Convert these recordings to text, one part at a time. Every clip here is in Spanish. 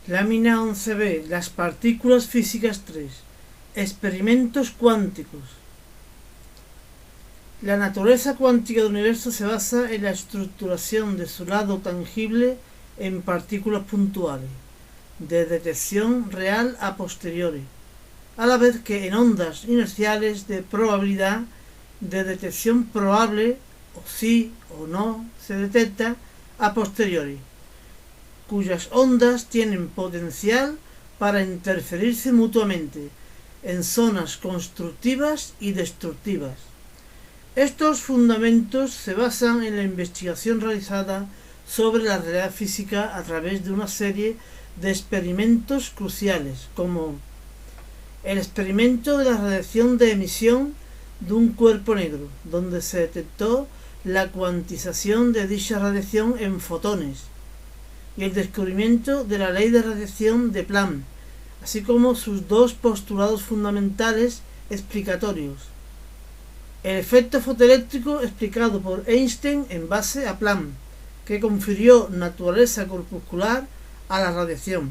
Lámina 11b. Las partículas físicas 3. Experimentos cuánticos. La naturaleza cuántica del universo se basa en la estructuración de su lado tangible en partículas puntuales, de detección real a posteriori, a la vez que en ondas inerciales de probabilidad de detección probable, o sí o no se detecta, a posteriori, cuyas ondas tienen potencial para interferirse mutuamente en zonas constructivas y destructivas. Estos fundamentos se basan en la investigación realizada sobre la realidad física a través de una serie de experimentos cruciales, como el experimento de la radiación de emisión de un cuerpo negro, donde se detectó la cuantización de dicha radiación en fotones, y el descubrimiento de la ley de radiación de Planck, así como sus dos postulados fundamentales explicatorios: el efecto fotoeléctrico explicado por Einstein en base a Planck, que confirió naturaleza corpuscular a la radiación;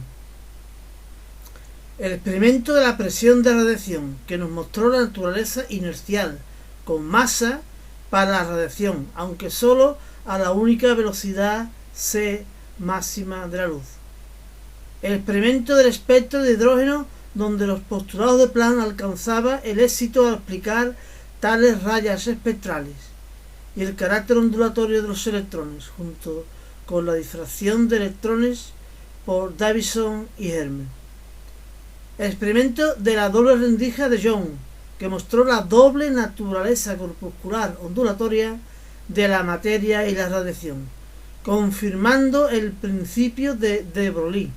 el experimento de la presión de radiación, que nos mostró la naturaleza inercial, con masa, para la radiación, aunque solo a la única velocidad c máxima de la luz; el experimento del espectro de hidrógeno, donde los postulados de Planck alcanzaban el éxito al explicar tales rayas espectrales; y el carácter ondulatorio de los electrones, junto con la difracción de electrones por Davison y Herman; el experimento de la doble rendija de Young, que mostró la doble naturaleza corpuscular ondulatoria de la materia y la radiación, confirmando el principio de de Broglie;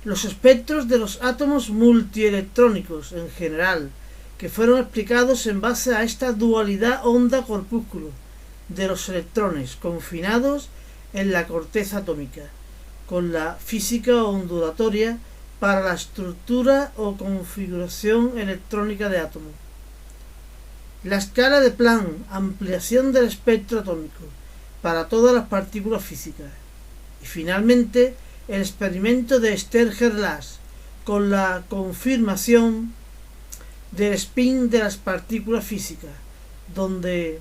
los espectros de los átomos multielectrónicos en general, que fueron explicados en base a esta dualidad onda-corpúsculo de los electrones confinados en la corteza atómica, con la física ondulatoria para la estructura o configuración electrónica de átomos; la escala de Planck, ampliación del espectro atómico para todas las partículas físicas; y finalmente el experimento de Stern-Gerlach, con la confirmación del spin de las partículas físicas, donde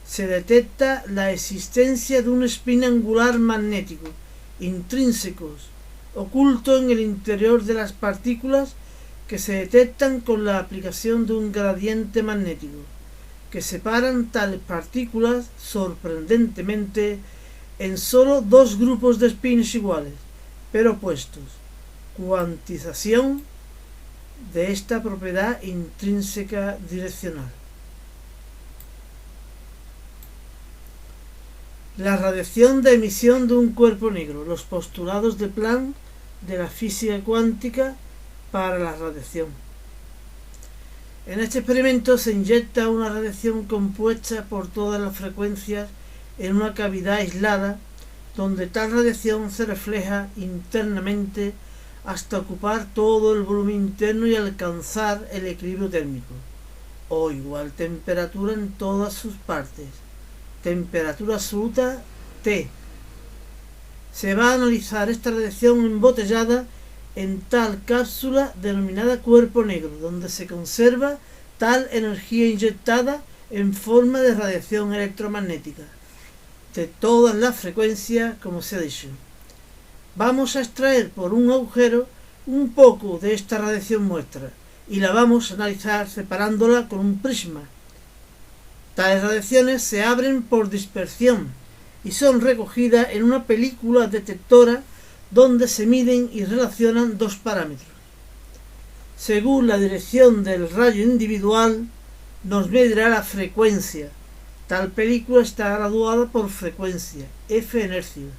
se detecta la existencia de un spin angular magnético intrínseco oculto en el interior de las partículas, que se detectan con la aplicación de un gradiente magnético, que separan tales partículas sorprendentemente en solo dos grupos de spins iguales, pero opuestos. Cuantización de esta propiedad intrínseca direccional. La radiación de emisión de un cuerpo negro, los postulados de Planck de la física cuántica para la radiación. En este experimento se inyecta una radiación compuesta por todas las frecuencias en una cavidad aislada, donde tal radiación se refleja internamente hasta ocupar todo el volumen interno y alcanzar el equilibrio térmico, o igual temperatura en todas sus partes, temperatura absoluta T. Se va a analizar esta radiación embotellada en tal cápsula denominada cuerpo negro, donde se conserva tal energía inyectada en forma de radiación electromagnética, de todas las frecuencias, como se ha dicho. Vamos a extraer por un agujero un poco de esta radiación muestra y la vamos a analizar separándola con un prisma. Tales radiaciones se abren por dispersión y son recogidas en una película detectora donde se miden y relacionan dos parámetros. Según la dirección del rayo individual, nos medirá la frecuencia. Tal película está graduada por frecuencia, F hercios,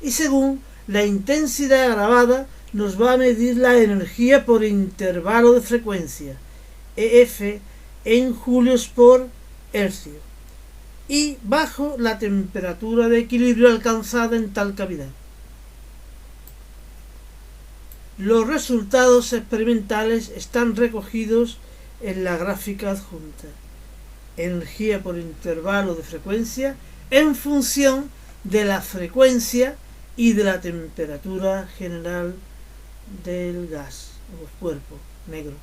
y según la intensidad grabada nos va a medir la energía por intervalo de frecuencia, EF en julios por hercio, y bajo la temperatura de equilibrio alcanzada en tal cavidad. Los resultados experimentales están recogidos en la gráfica adjunta. Energía por intervalo de frecuencia en función de la frecuencia y de la temperatura general del gas o cuerpo negro,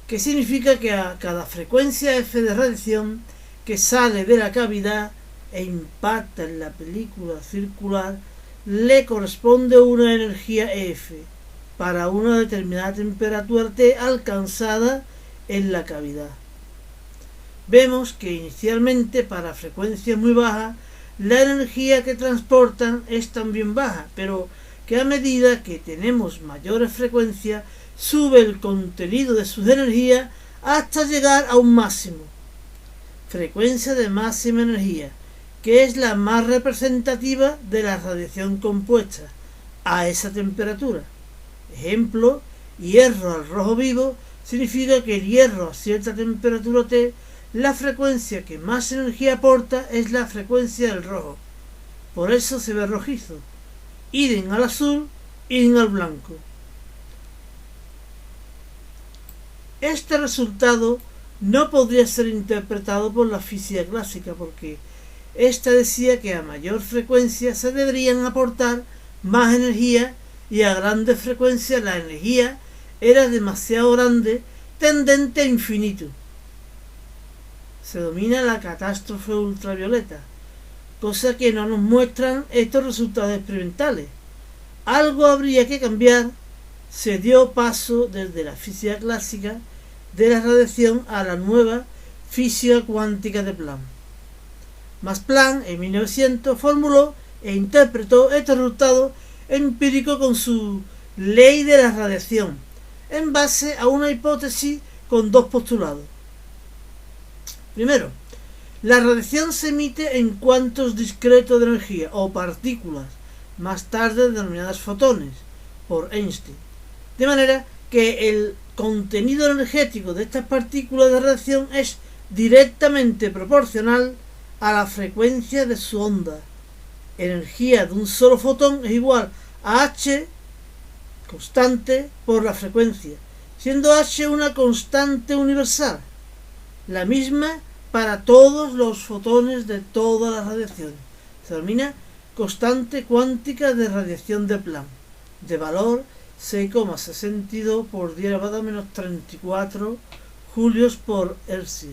que significa que a cada frecuencia F de radiación que sale de la cavidad e impacta en la película circular le corresponde una energía F para una determinada temperatura T alcanzada en la cavidad. Vemos que inicialmente para frecuencias muy bajas la energía que transportan es también baja, pero que a medida que tenemos mayores frecuencias sube el contenido de sus energías hasta llegar a un máximo. Frecuencia de máxima energía, que es la más representativa de la radiación compuesta a esa temperatura. Ejemplo, hierro al rojo vivo significa que el hierro a cierta temperatura T, la frecuencia que más energía aporta es la frecuencia del rojo. Por eso se ve rojizo. Idem al azul, idem al blanco. Este resultado no podría ser interpretado por la física clásica porque ésta decía que a mayor frecuencia se deberían aportar más energía y a grandes frecuencias la energía era demasiado grande, tendente a infinito. Se domina la catástrofe ultravioleta, cosa que no nos muestran estos resultados experimentales. Algo habría que cambiar. Se dio paso desde la física clásica de la radiación a la nueva física cuántica de Planck. Max Planck en 1900 formuló e interpretó este resultado empírico con su ley de la radiación, en base a una hipótesis con dos postulados. Primero, la radiación se emite en cuantos discretos de energía o partículas, más tarde denominadas fotones, por Einstein, de manera que el contenido energético de estas partículas de radiación es directamente proporcional a la frecuencia de su onda. Energía de un solo fotón es igual a H constante por la frecuencia, siendo H una constante universal, la misma para todos los fotones de todas las radiaciones. Se denomina constante cuántica de radiación de Planck, de valor 6,62 por 10 elevado a menos 34 julios por Hercio.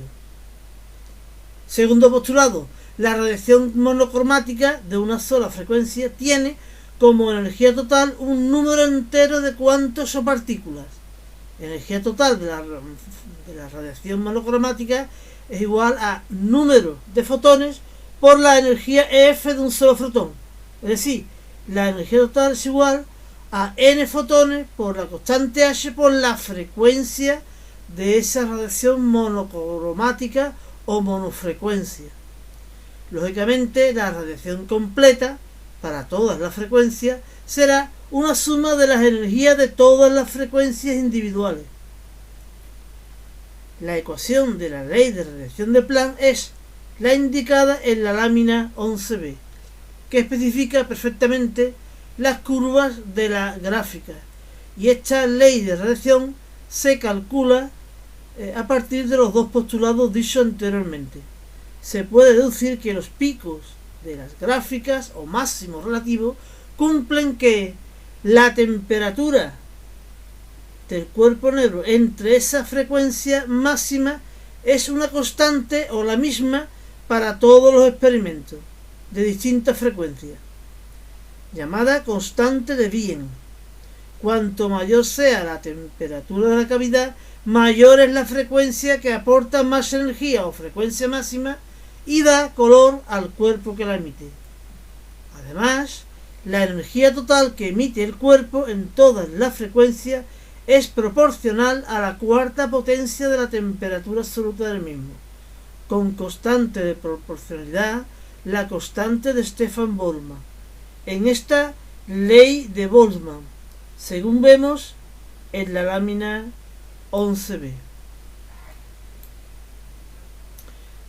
Segundo postulado, la radiación monocromática de una sola frecuencia tiene como energía total un número entero de cuantos o partículas. Energía total de la radiación monocromática es igual a número de fotones por la energía F de un solo fotón. Es decir, la energía total es igual a n fotones por la constante H por la frecuencia de esa radiación monocromática o monofrecuencia. Lógicamente, la radiación completa para todas las frecuencias será una suma de las energías de todas las frecuencias individuales. La ecuación de la ley de radiación de Planck es la indicada en la lámina 11b, que especifica perfectamente las curvas de la gráfica, y esta ley de radiación se calcula a partir de los dos postulados dichos anteriormente. Se puede deducir que los picos de las gráficas o máximos relativos cumplen que la temperatura del cuerpo negro entre esa frecuencia máxima es una constante o la misma para todos los experimentos de distintas frecuencias, llamada constante de Wien. Cuanto mayor sea la temperatura de la cavidad, mayor es la frecuencia que aporta más energía o frecuencia máxima y da color al cuerpo que la emite. Además, la energía total que emite el cuerpo en todas las frecuencias es proporcional a la cuarta potencia de la temperatura absoluta del mismo, con constante de proporcionalidad, la constante de Stefan Boltzmann, en esta ley de Boltzmann, según vemos en la lámina 11b.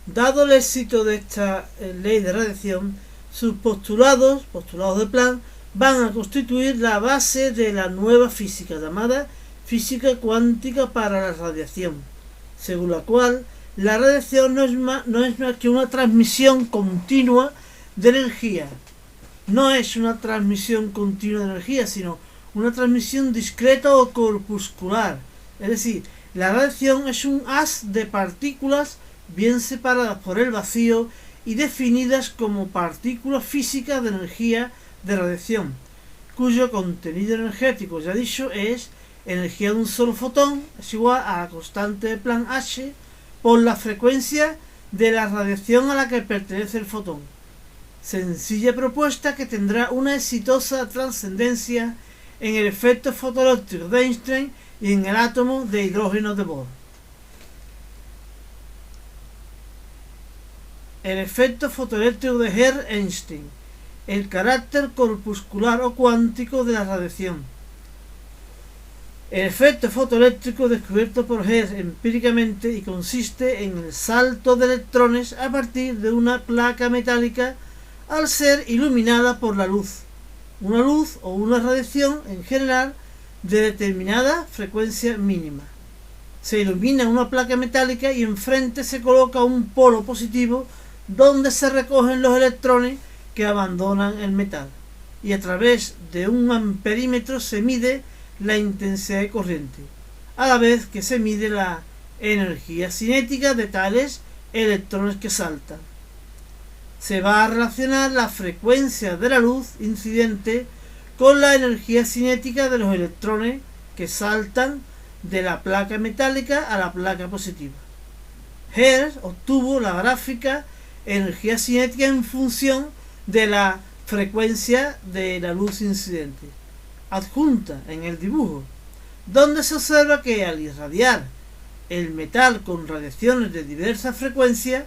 Dado el éxito de esta ley de radiación, sus postulados de Planck, van a constituir la base de la nueva física llamada física cuántica para la radiación, según la cual la radiación no es más que una transmisión continua de energía, no es una transmisión continua de energía, sino una transmisión discreta o corpuscular. Es decir, la radiación es un haz de partículas bien separadas por el vacío y definidas como partículas físicas de energía de radiación, cuyo contenido energético, ya dicho, es energía de un solo fotón es igual a la constante de Planck H por la frecuencia de la radiación a la que pertenece el fotón. Sencilla propuesta que tendrá una exitosa trascendencia en el efecto fotoeléctrico de Einstein y en el átomo de hidrógeno de Bohr. El efecto fotoeléctrico de Hertz-Einstein, el carácter corpuscular o cuántico de la radiación. El efecto fotoeléctrico descubierto por Hertz empíricamente y consiste en el salto de electrones a partir de una placa metálica al ser iluminada por la luz. Una luz o una radiación en general de determinada frecuencia mínima. Se ilumina una placa metálica y enfrente se coloca un polo positivo donde se recogen los electrones que abandonan el metal, y a través de un amperímetro se mide la intensidad de corriente, a la vez que se mide la energía cinética de tales electrones que saltan. Se va a relacionar la frecuencia de la luz incidente con la energía cinética de los electrones que saltan de la placa metálica a la placa positiva. Hertz obtuvo la gráfica energía cinética en función de la frecuencia de la luz incidente, adjunta en el dibujo, donde se observa que al irradiar el metal con radiaciones de diversas frecuencias,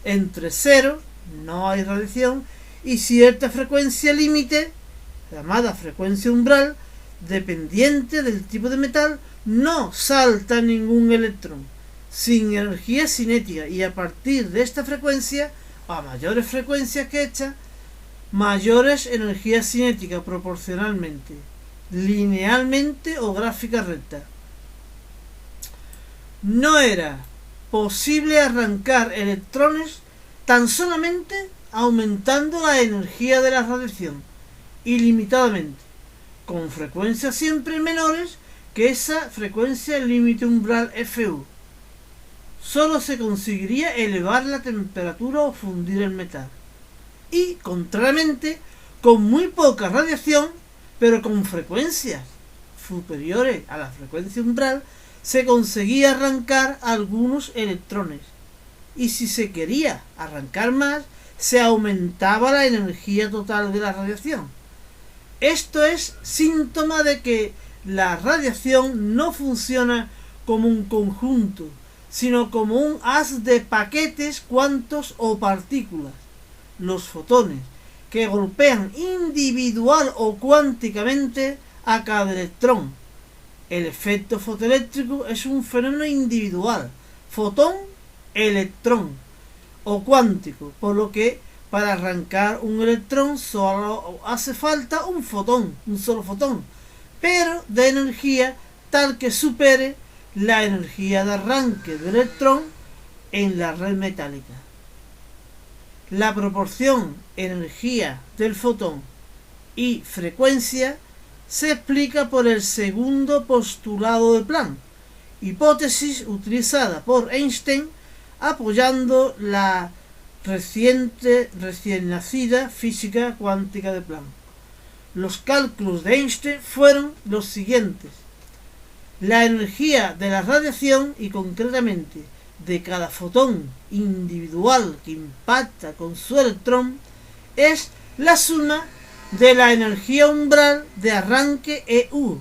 entre 0, no hay radiación, y cierta frecuencia límite, llamada frecuencia umbral, dependiente del tipo de metal, no salta ningún electrón, sin energía cinética, y a partir de esta frecuencia, a mayores frecuencias que esta, mayores energías cinéticas proporcionalmente, linealmente o gráfica recta. No era posible arrancar electrones tan solamente aumentando la energía de la radiación ilimitadamente, con frecuencias siempre menores que esa frecuencia límite umbral FU. Solo se conseguiría elevar la temperatura o fundir el metal. Y, contrariamente, con muy poca radiación, pero con frecuencias superiores a la frecuencia umbral, se conseguía arrancar algunos electrones. Y si se quería arrancar más, se aumentaba la energía total de la radiación. Esto es síntoma de que la radiación no funciona como un conjunto, sino como un haz de paquetes, cuantos o partículas, los fotones, que golpean individual o cuánticamente a cada electrón. El efecto fotoeléctrico es un fenómeno individual, fotón-electrón, o cuántico, por lo que para arrancar un electrón solo hace falta un fotón, un solo fotón, pero de energía tal que supere la energía de arranque del electrón en la red metálica. La proporción energía del fotón y frecuencia se explica por el segundo postulado de Planck, hipótesis utilizada por Einstein apoyando la recién nacida física cuántica de Planck. Los cálculos de Einstein fueron los siguientes: la energía de la radiación, y concretamente de cada fotón individual que impacta con su electrón, es la suma de la energía umbral de arranque EU.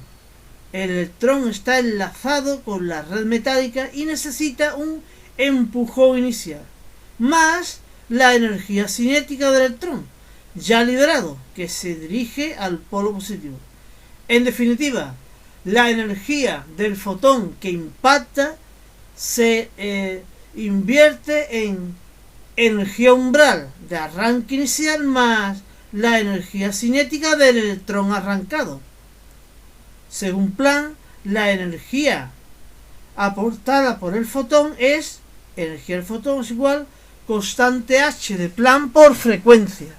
El electrón está enlazado con la red metálica y necesita un empujón inicial, más la energía cinética del electrón ya liberado, que se dirige al polo positivo. En definitiva, la energía del fotón que impacta se invierte en energía umbral de arranque inicial más la energía cinética del electrón arrancado. Según Planck, la energía aportada por el fotón es energía del fotón es igual constante H de Planck por frecuencia,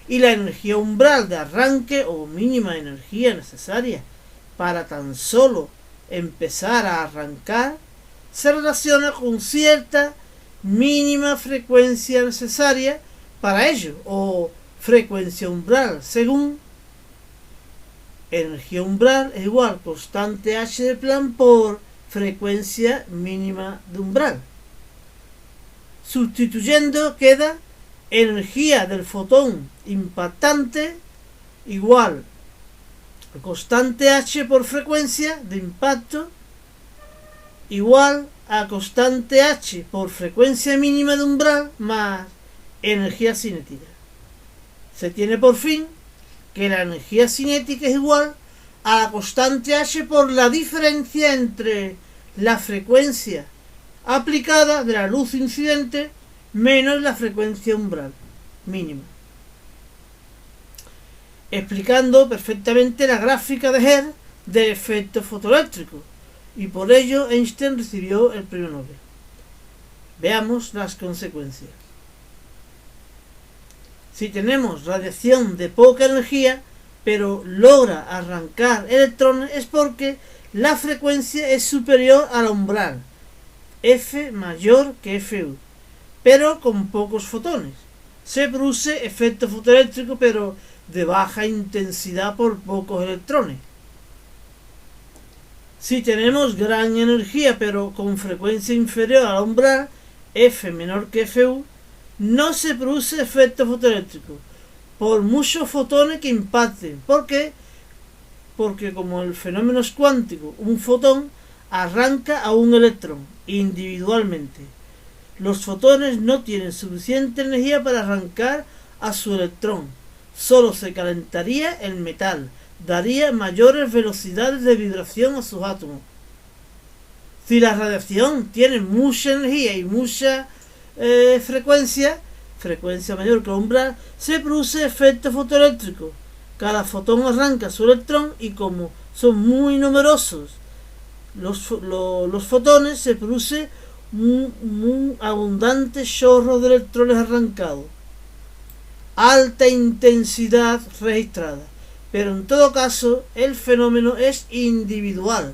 y la energía umbral de arranque o mínima energía necesaria para tan solo empezar a arrancar se relaciona con cierta mínima frecuencia necesaria para ello, o frecuencia umbral, según energía umbral es igual constante h de Planck por frecuencia mínima de umbral. Sustituyendo queda energía del fotón impactante igual constante h por frecuencia de impacto igual a constante h por frecuencia mínima de umbral más energía cinética. Se tiene por fin que la energía cinética es igual a la constante h por la diferencia entre la frecuencia aplicada de la luz incidente menos la frecuencia umbral mínima, explicando perfectamente la gráfica de Hertz del efecto fotoeléctrico, y por ello Einstein recibió el premio Nobel. Veamos las consecuencias. Si tenemos radiación de poca energía, pero logra arrancar electrones, es porque la frecuencia es superior al umbral, F mayor que FU, pero con pocos fotones. Se produce efecto fotoeléctrico, pero de baja intensidad por pocos electrones. Si tenemos gran energía, pero con frecuencia inferior al umbral, F menor que FU, no se produce efecto fotoeléctrico por muchos fotones que impacten. ¿Por qué? Porque como el fenómeno es cuántico, un fotón arranca a un electrón individualmente. Los fotones no tienen suficiente energía para arrancar a su electrón. Solo se calentaría el metal, daría mayores velocidades de vibración a sus átomos. Si la radiación tiene mucha energía y mucha frecuencia mayor que el umbral, se produce efecto fotoeléctrico. Cada fotón arranca su electrón y como son muy numerosos los fotones, se produce un abundante chorro de electrones arrancados. Alta intensidad registrada. Pero en todo caso, el fenómeno es individual.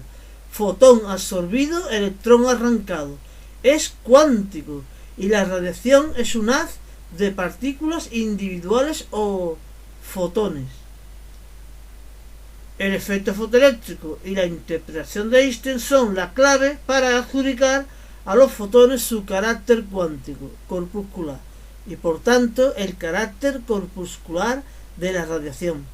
Fotón absorbido, electrón arrancado. Es cuántico. Y la radiación es un haz de partículas individuales o fotones. El efecto fotoeléctrico y la interpretación de Einstein son la clave para adjudicar a los fotones su carácter cuántico, corpuscular, y por tanto el carácter corpuscular de la radiación.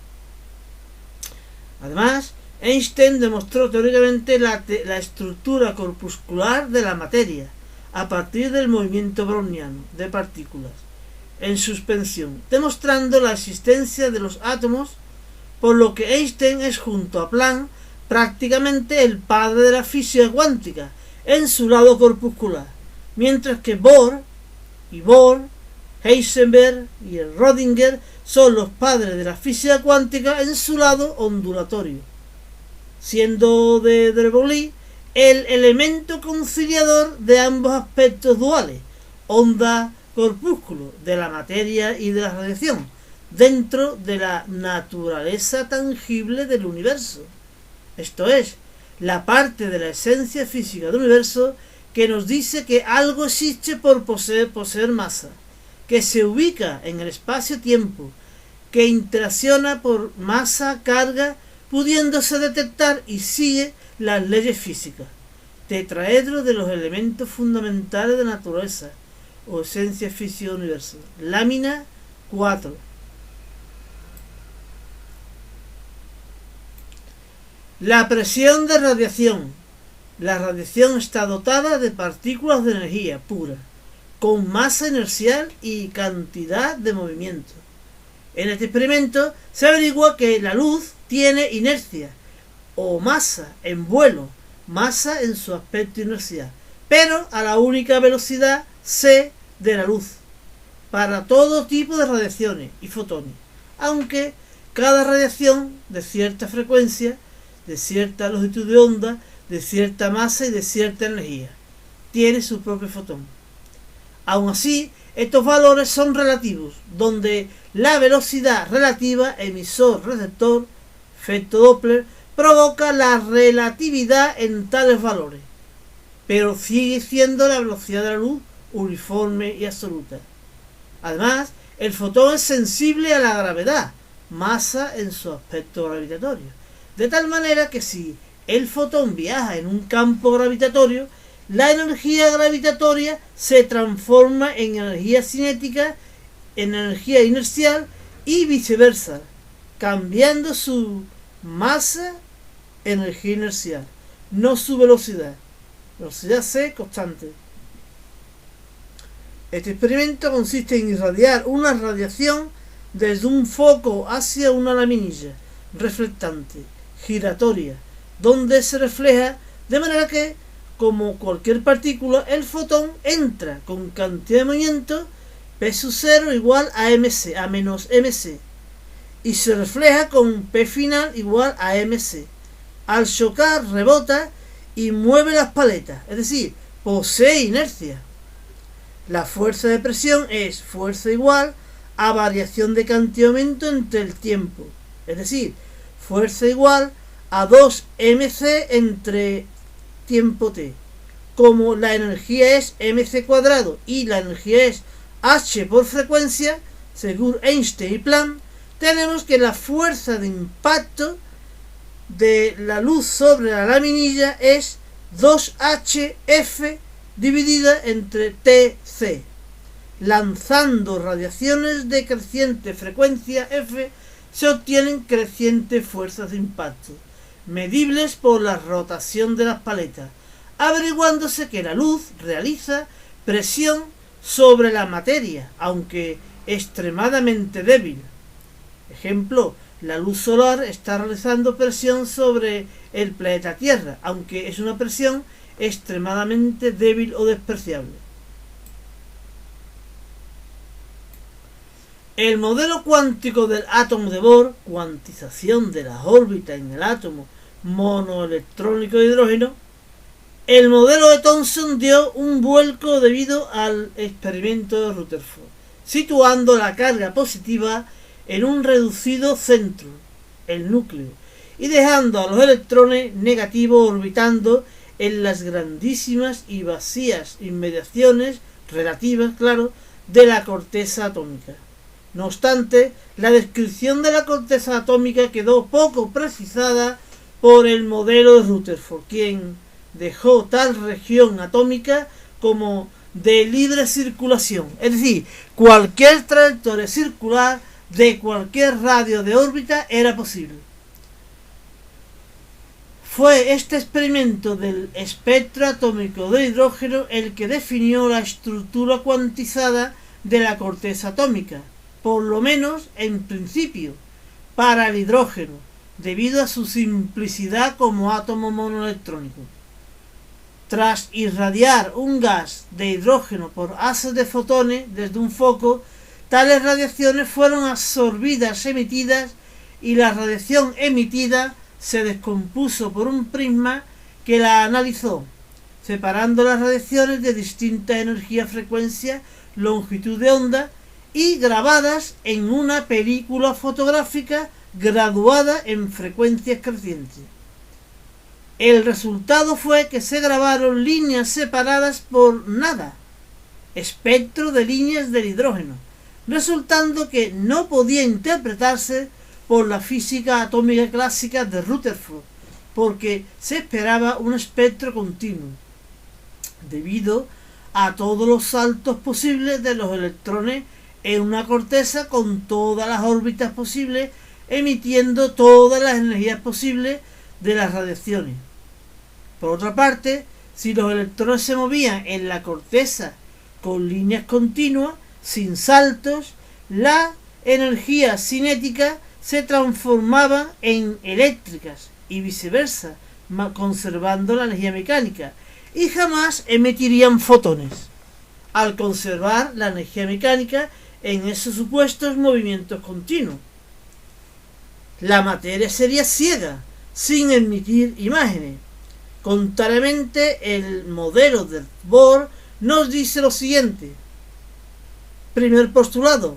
Además, Einstein demostró teóricamente la estructura corpuscular de la materia a partir del movimiento browniano de partículas en suspensión, demostrando la existencia de los átomos, por lo que Einstein es, junto a Planck, prácticamente el padre de la física cuántica en su lado corpuscular, mientras que Bohr, Heisenberg y Rödinger son los padres de la física cuántica en su lado ondulatorio, siendo de Broglie el elemento conciliador de ambos aspectos duales, onda-corpúsculo, de la materia y de la radiación, dentro de la naturaleza tangible del universo. Esto es, la parte de la esencia física del universo que nos dice que algo existe por poseer masa, que se ubica en el espacio-tiempo, que interacciona por masa-carga, pudiéndose detectar y sigue las leyes físicas. Tetraedro de los elementos fundamentales de la naturaleza, o esencia física del universo. Lámina 4. La presión de radiación. La radiación está dotada de partículas de energía pura, con masa inercial y cantidad de movimiento. En este experimento se averigua que la luz tiene inercia, o masa en vuelo, masa en su aspecto inercial, pero a la única velocidad c de la luz, para todo tipo de radiaciones y fotones, aunque cada radiación de cierta frecuencia, de cierta longitud de onda, de cierta masa y de cierta energía tiene su propio fotón. Aun así, estos valores son relativos, donde la velocidad relativa emisor-receptor, efecto Doppler, provoca la relatividad en tales valores, pero sigue siendo la velocidad de la luz uniforme y absoluta. Además, el fotón es sensible a la gravedad, masa en su aspecto gravitatorio, de tal manera que si el fotón viaja en un campo gravitatorio, la energía gravitatoria se transforma en energía cinética, en energía inercial y viceversa, cambiando su masa en energía inercial, no su velocidad. Velocidad C constante. Este experimento consiste en irradiar una radiación desde un foco hacia una laminilla reflectante, giratoria, donde se refleja de manera que, como cualquier partícula, el fotón entra con cantidad de movimiento P sub 0 igual a MC, a menos MC, y se refleja con P final igual a MC. Al chocar rebota y mueve las paletas, es decir, posee inercia. La fuerza de presión es fuerza igual a variación de cantidad de momento entre el tiempo, es decir, fuerza igual a 2mc entre tiempo t. Como la energía es mc cuadrado y la energía es h por frecuencia, según Einstein y Planck, tenemos que la fuerza de impacto de la luz sobre la laminilla es 2hf dividida entre tc, lanzando radiaciones de creciente frecuencia f, se obtienen crecientes fuerzas de impacto, medibles por la rotación de las paletas, averiguándose que la luz realiza presión sobre la materia, aunque extremadamente débil. Ejemplo, la luz solar está realizando presión sobre el planeta Tierra, aunque es una presión extremadamente débil o despreciable. El modelo cuántico del átomo de Bohr, cuantización de las órbitas en el átomo monoelectrónico de hidrógeno, el modelo de Thomson dio un vuelco debido al experimento de Rutherford, situando la carga positiva en un reducido centro, el núcleo, y dejando a los electrones negativos orbitando en las grandísimas y vacías inmediaciones relativas, claro, de la corteza atómica. No obstante, la descripción de la corteza atómica quedó poco precisada por el modelo de Rutherford, quien dejó tal región atómica como de libre circulación, es decir, cualquier trayectoria circular de cualquier radio de órbita era posible. Fue este experimento del espectro atómico de hidrógeno el que definió la estructura cuantizada de la corteza atómica, por lo menos en principio, para el hidrógeno, debido a su simplicidad como átomo monoelectrónico. Tras irradiar un gas de hidrógeno por haces de fotones desde un foco, tales radiaciones fueron absorbidas, emitidas, y la radiación emitida se descompuso por un prisma que la analizó, separando las radiaciones de distintas energías, frecuencia, longitud de onda, y grabadas en una película fotográfica graduada en frecuencias crecientes. El resultado fue que se grabaron líneas separadas por nada, espectro de líneas del hidrógeno, resultando que no podía interpretarse por la física atómica clásica de Rutherford, porque se esperaba un espectro continuo, debido a todos los saltos posibles de los electrones en una corteza con todas las órbitas posibles, emitiendo todas las energías posibles de las radiaciones. Por otra parte, si los electrones se movían en la corteza con líneas continuas, sin saltos, la energía cinética se transformaba en eléctricas y viceversa, conservando la energía mecánica, y jamás emitirían fotones, al conservar la energía mecánica en esos supuestos movimientos continuos. La materia sería ciega, sin emitir imágenes. Contrariamente, el modelo de Bohr nos dice lo siguiente: Primer postulado.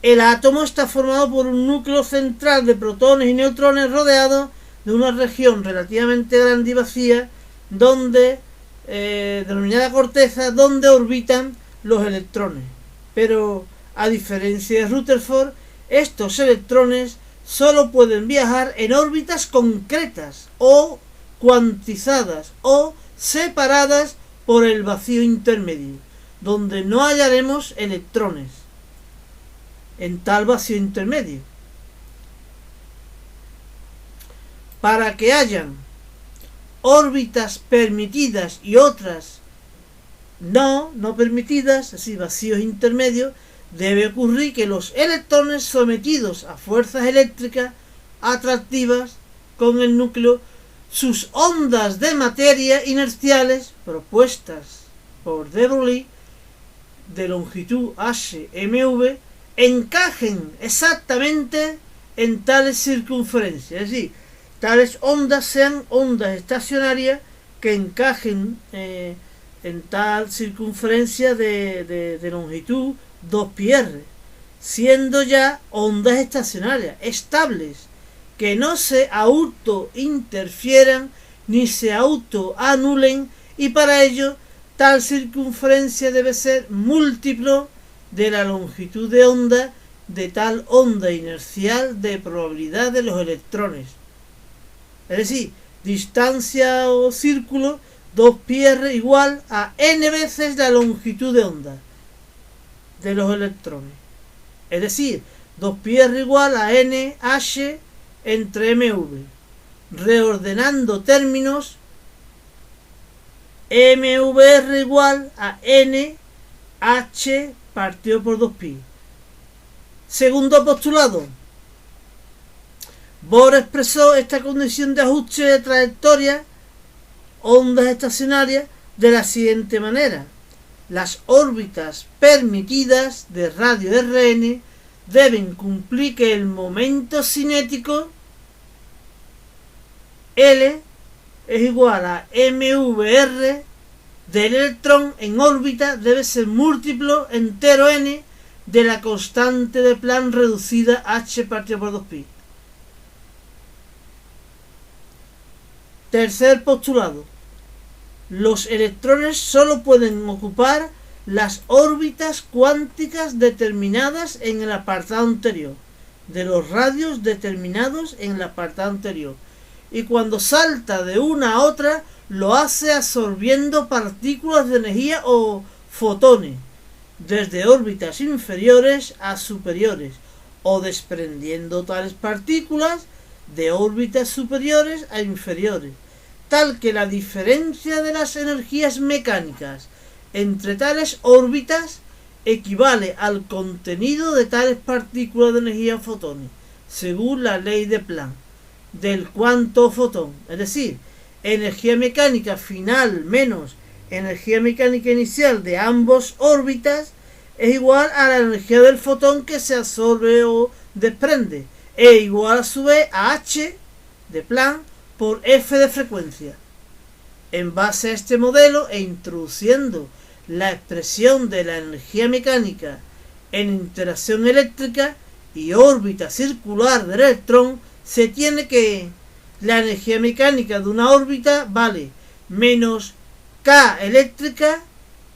El átomo está formado por un núcleo central de protones y neutrones rodeado de una región relativamente grande y vacía, denominada corteza, donde orbitan los electrones. Pero, a diferencia de Rutherford, estos electrones solo pueden viajar en órbitas concretas o cuantizadas o separadas por el vacío intermedio, donde no hallaremos electrones en tal vacío intermedio. Para que hayan órbitas permitidas y otras no permitidas, es decir, vacíos intermedios, debe ocurrir que los electrones sometidos a fuerzas eléctricas atractivas con el núcleo, sus ondas de materia inerciales propuestas por de Broglie de longitud h-mv encajen exactamente en tales circunferencias, es decir, tales ondas sean ondas estacionarias que encajen en tal circunferencia de longitud 2πr, siendo ya ondas estacionarias, estables, que no se autointerfieran ni se autoanulen, y para ello tal circunferencia debe ser múltiplo de la longitud de onda de tal onda inercial de probabilidad de los electrones. Es decir, distancia o círculo 2πr igual a n veces la longitud de onda de los electrones. Es decir, 2πr igual a nh entre mv. Reordenando términos, mvr igual a nh partido por 2π. Segundo postulado. Bohr expresó esta condición de ajuste de trayectoria, ondas estacionarias, de la siguiente manera: las órbitas permitidas de radio Rn deben cumplir que el momento cinético L es igual a mvr del electrón en órbita debe ser múltiplo entero n de la constante de Planck reducida h partido por 2π. Tercer postulado. Los electrones solo pueden ocupar las órbitas cuánticas determinadas en el apartado anterior, de los radios determinados en el apartado anterior, y cuando salta de una a otra lo hace absorbiendo partículas de energía o fotones, desde órbitas inferiores a superiores, o desprendiendo tales partículas de órbitas superiores a inferiores, tal que la diferencia de las energías mecánicas entre tales órbitas equivale al contenido de tales partículas de energía fotones, según la ley de Planck del cuanto fotón, es decir, energía mecánica final menos energía mecánica inicial de ambos órbitas es igual a la energía del fotón que se absorbe o desprende, e igual a su vez a h de Planck por f de frecuencia. En base a este modelo e introduciendo la expresión de la energía mecánica en interacción eléctrica y órbita circular del electrón, se tiene que la energía mecánica de una órbita vale menos K eléctrica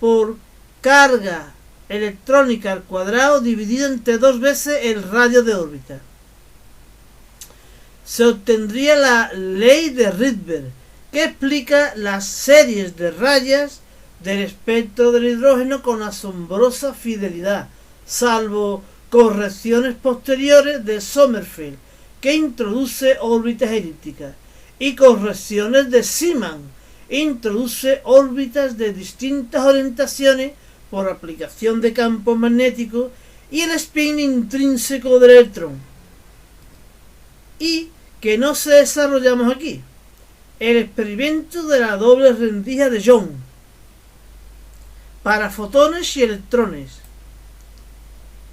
por carga electrónica al cuadrado dividido entre 2 veces el radio de órbita. Se obtendría la ley de Rydberg, que explica las series de rayas del espectro del hidrógeno con asombrosa fidelidad, salvo correcciones posteriores de Sommerfeld, que introduce órbitas elípticas, y correcciones de Zeeman, introduce órbitas de distintas orientaciones por aplicación de campos magnéticos y el spin intrínseco del electrón, y que no se desarrollamos aquí. El experimento de la doble rendija de Young para fotones y electrones,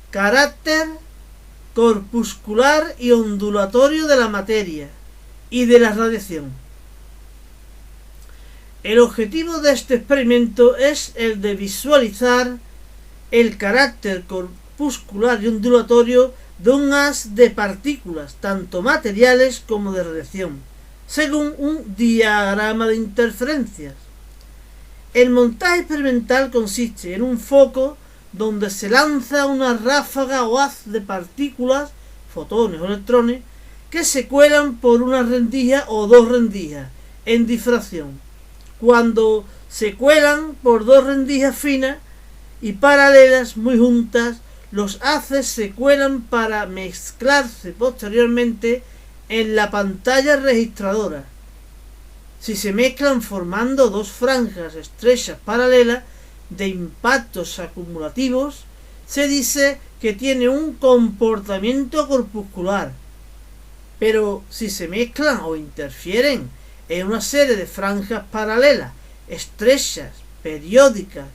carácter corpuscular y ondulatorio de la materia y de la radiación. El objetivo de este experimento es el de visualizar el carácter corpuscular y ondulatorio de un haz de partículas, tanto materiales como de radiación, según un diagrama de interferencias. El montaje experimental consiste en un foco donde se lanza una ráfaga o haz de partículas, fotones o electrones, que se cuelan por una rendija o dos rendijas en difracción. Cuando se cuelan por dos rendijas finas y paralelas muy juntas, los haces se cuelan para mezclarse posteriormente en la pantalla registradora. Si se mezclan formando dos franjas estrechas paralelas de impactos acumulativos, se dice que tiene un comportamiento corpuscular. Pero si se mezclan o interfieren en una serie de franjas paralelas, estrechas, periódicas,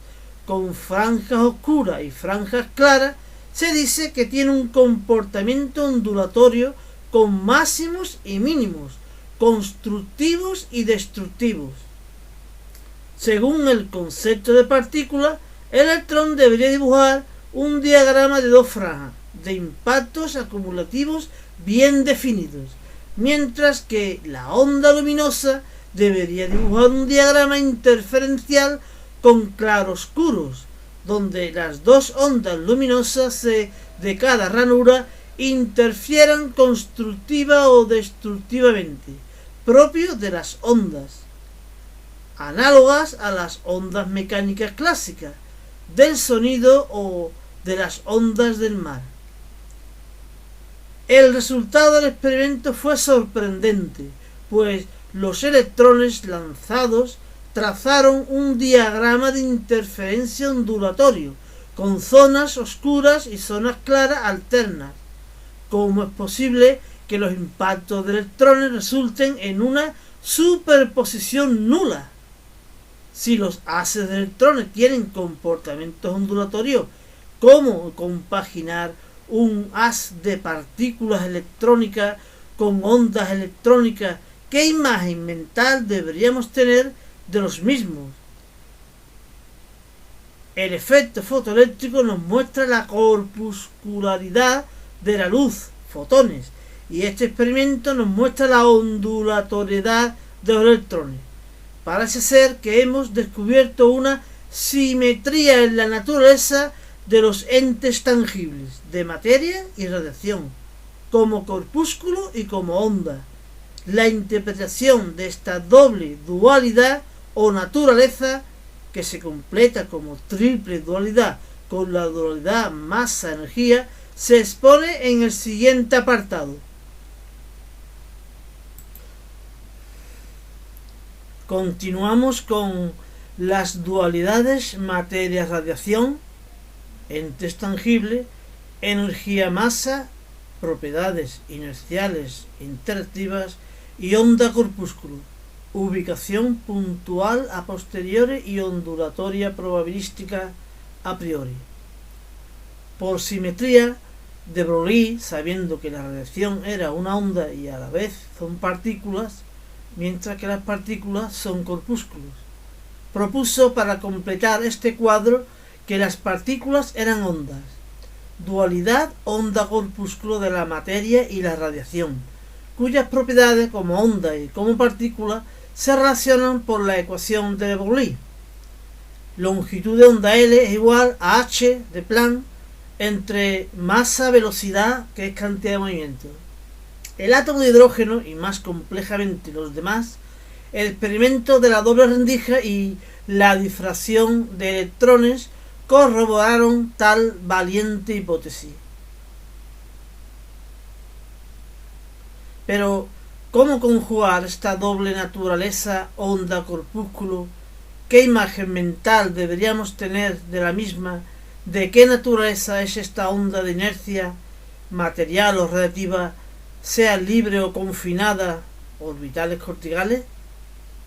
con franjas oscuras y franjas claras, se dice que tiene un comportamiento ondulatorio con máximos y mínimos, constructivos y destructivos. Según el concepto de partícula, el electrón debería dibujar un diagrama de dos franjas de impactos acumulativos bien definidos, mientras que la onda luminosa debería dibujar un diagrama interferencial con claroscuros, donde las dos ondas luminosas de cada ranura interfieran constructiva o destructivamente, propio de las ondas, análogas a las ondas mecánicas clásicas, del sonido o de las ondas del mar. El resultado del experimento fue sorprendente, pues los electrones lanzados trazaron un diagrama de interferencia ondulatorio, con zonas oscuras y zonas claras alternas. ¿Cómo es posible que los impactos de electrones resulten en una superposición nula? Si los haces de electrones tienen comportamientos ondulatorios, ¿cómo compaginar un haz de partículas electrónicas con ondas electrónicas? ¿Qué imagen mental deberíamos tener de los mismos? El efecto fotoeléctrico nos muestra la corpuscularidad de la luz, fotones, y este experimento nos muestra la ondulatoriedad de los electrones. Parece ser que hemos descubierto una simetría en la naturaleza de los entes tangibles, de materia y radiación, como corpúsculo y como onda. La interpretación de esta doble dualidad o naturaleza, que se completa como triple dualidad con la dualidad masa-energía, se expone en el siguiente apartado. Continuamos con las dualidades materia-radiación, entes tangibles, energía-masa, propiedades inerciales interactivas y onda-corpúsculo, ubicación puntual a posteriori y ondulatoria probabilística a priori. Por simetría, de Broglie, sabiendo que la radiación era una onda y a la vez son partículas, mientras que las partículas son corpúsculos, propuso para completar este cuadro que las partículas eran ondas, dualidad onda-corpúsculo de la materia y la radiación, cuyas propiedades como onda y como partícula se relacionan por la ecuación de Broglie. Longitud de onda L es igual a h de Planck entre masa-velocidad, que es cantidad de movimiento. El átomo de hidrógeno, y más complejamente los demás, el experimento de la doble rendija y la difracción de electrones corroboraron tal valiente hipótesis. Pero, ¿cómo conjugar esta doble naturaleza onda-corpúsculo? ¿Qué imagen mental deberíamos tener de la misma? ¿De qué naturaleza es esta onda de inercia, material o radiativa, sea libre o confinada, orbitales corticales?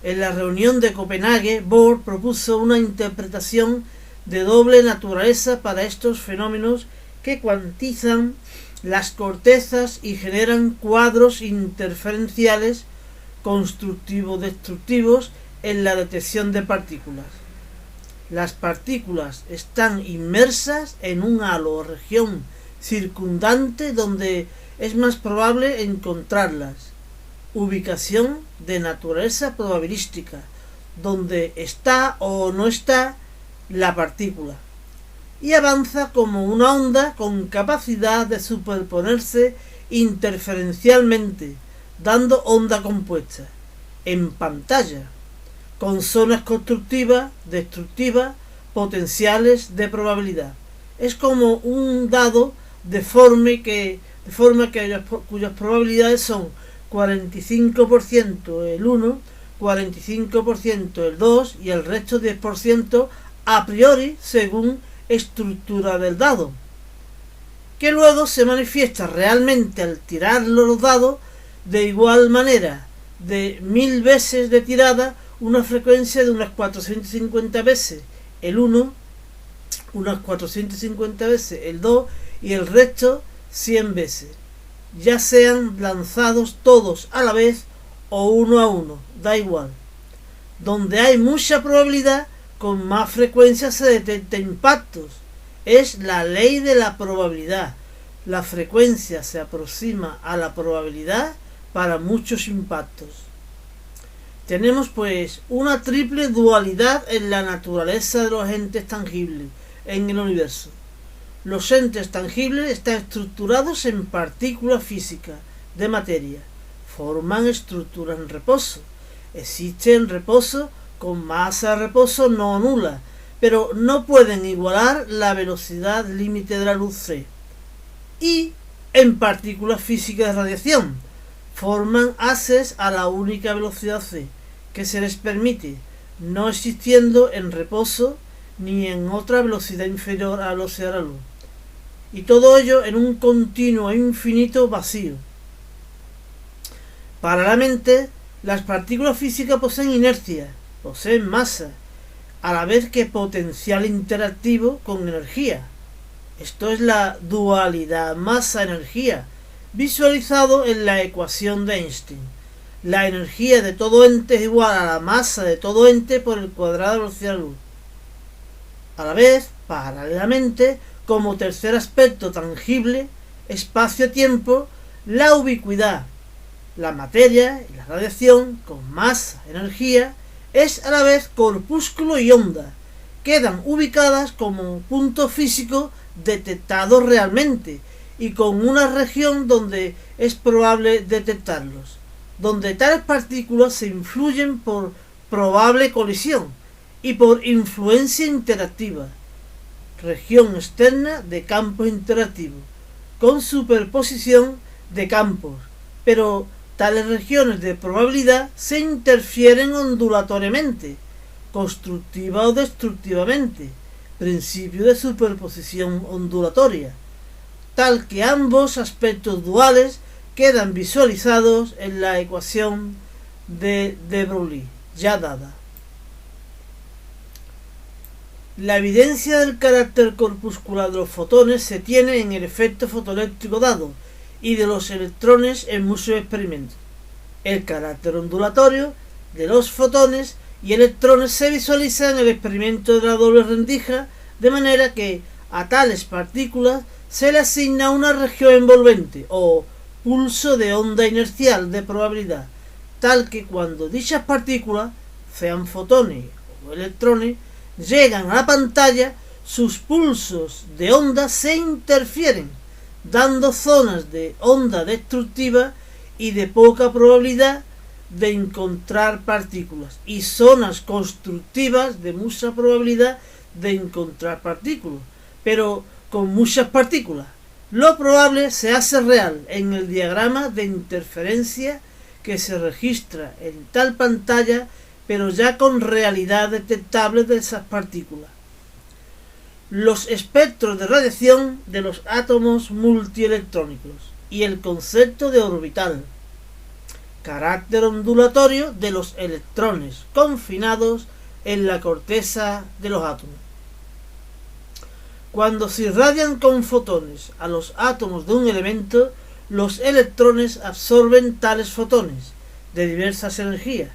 En la reunión de Copenhague, Bohr propuso una interpretación de doble naturaleza para estos fenómenos que cuantizan las cortezas y generan cuadros interferenciales constructivo-destructivos en la detección de partículas. Las partículas están inmersas en un halo o región circundante donde es más probable encontrarlas. Ubicación de naturaleza probabilística, donde está o no está la partícula. Y avanza como una onda con capacidad de superponerse interferencialmente, dando onda compuesta, en pantalla, con zonas constructivas, destructivas, potenciales de probabilidad. Es como un dado cuyas probabilidades son 45% el 1, 45% el 2 y el resto 10% a priori según estructura del dado, que luego se manifiesta realmente al tirar los dados de igual manera, de 1000 veces de tirada, una frecuencia de unas 450 veces el 1, unas 450 veces el 2 y el resto 100 veces, ya sean lanzados todos a la vez o uno a uno, da igual. Donde hay mucha probabilidad, con más frecuencia se detecta impactos. Es la ley de la probabilidad. La frecuencia se aproxima a la probabilidad para muchos impactos. Tenemos pues una triple dualidad en la naturaleza de los entes tangibles en el universo. Los entes tangibles están estructurados en partículas físicas de materia. Forman estructuras en reposo. Existen reposo con masa de reposo no nula, pero no pueden igualar la velocidad límite de la luz c. Y en partículas físicas de radiación forman haces a la única velocidad c, que se les permite, no existiendo en reposo ni en otra velocidad inferior a la velocidad de la luz. Y todo ello en un continuo e infinito vacío. Paralelamente, las partículas físicas poseen inercia, poseen masa, a la vez que potencial interactivo con energía. Esto es la dualidad masa-energía, visualizado en la ecuación de Einstein. La energía de todo ente es igual a la masa de todo ente por el cuadrado de la velocidad de la luz. A la vez, paralelamente, como tercer aspecto tangible, espacio-tiempo, la ubicuidad. La materia y la radiación, con masa, energía, es a la vez corpúsculo y onda. Quedan ubicadas como puntos físicos detectados realmente y con una región donde es probable detectarlos, donde tales partículas se influyen por probable colisión y por influencia interactiva. Región externa de campos interactivos, con superposición de campos, pero tales regiones de probabilidad se interfieren ondulatoriamente, constructiva o destructivamente, principio de superposición ondulatoria, tal que ambos aspectos duales quedan visualizados en la ecuación de de Broglie, ya dada. La evidencia del carácter corpuscular de los fotones se tiene en el efecto fotoeléctrico dado y de los electrones en muchos experimentos. El carácter ondulatorio de los fotones y electrones se visualiza en el experimento de la doble rendija, de manera que a tales partículas se le asigna una región envolvente o pulso de onda inercial de probabilidad, tal que cuando dichas partículas, sean fotones o electrones, llegan a la pantalla, sus pulsos de onda se interfieren, dando zonas de onda destructiva y de poca probabilidad de encontrar partículas, y zonas constructivas de mucha probabilidad de encontrar partículas, pero con muchas partículas. Lo probable se hace real en el diagrama de interferencia que se registra en tal pantalla, pero ya con realidad detectable de esas partículas. Los espectros de radiación de los átomos multielectrónicos y el concepto de orbital. Carácter ondulatorio de los electrones confinados en la corteza de los átomos. Cuando se irradian con fotones a los átomos de un elemento, los electrones absorben tales fotones de diversas energías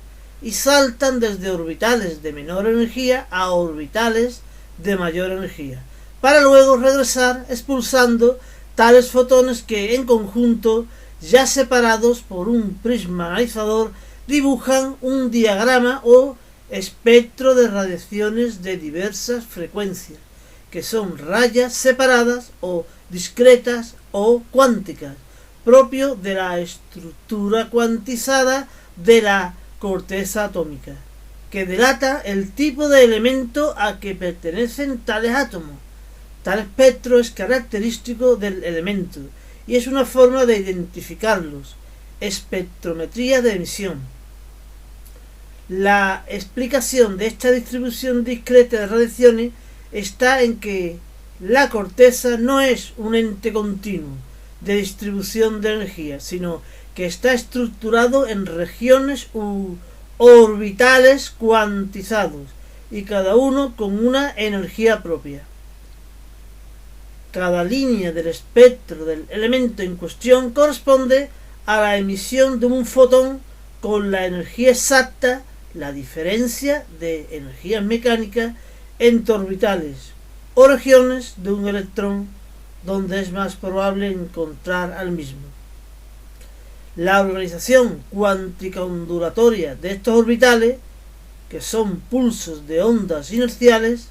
y saltan desde orbitales de menor energía a orbitales de mayor energía, para luego regresar expulsando tales fotones que en conjunto, ya separados por un prisma analizador, dibujan un diagrama o espectro de radiaciones de diversas frecuencias, que son rayas separadas o discretas o cuánticas, propio de la estructura cuantizada de la corteza atómica, que delata el tipo de elemento a que pertenecen tales átomos. Tal espectro es característico del elemento y es una forma de identificarlos, espectrometría de emisión. La explicación de esta distribución discreta de radiaciones está en que la corteza no es un ente continuo de distribución de energía, sino que está estructurado en regiones u orbitales cuantizados y cada uno con una energía propia. Cada línea del espectro del elemento en cuestión corresponde a la emisión de un fotón con la energía exacta, la diferencia de energías mecánicas entre orbitales o regiones de un electrón donde es más probable encontrar al mismo. La organización cuántica ondulatoria de estos orbitales, que son pulsos de ondas inerciales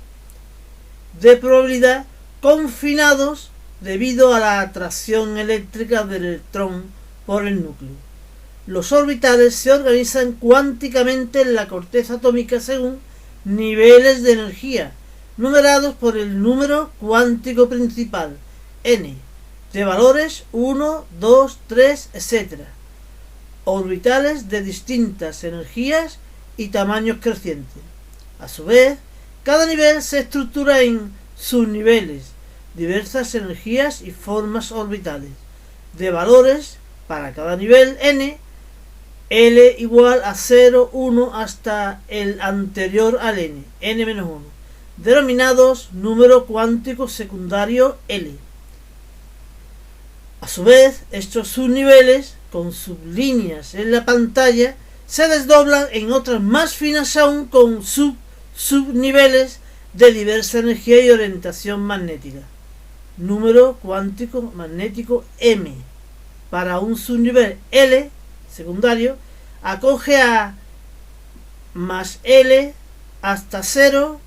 de probabilidad confinados debido a la atracción eléctrica del electrón por el núcleo. Los orbitales se organizan cuánticamente en la corteza atómica según niveles de energía, numerados por el número cuántico principal, n, de valores 1, 2, 3, etc. Orbitales de distintas energías y tamaños crecientes. A su vez, cada nivel se estructura en subniveles, diversas energías y formas orbitales, de valores para cada nivel n, L igual a 0, 1 hasta el anterior al n, n-1, denominados número cuántico secundario L. A su vez, estos subniveles, con sublíneas en la pantalla, se desdoblan en otras más finas aún con subniveles de diversa energía y orientación magnética. Número cuántico magnético M. Para un subnivel L secundario, acoge a más L hasta 0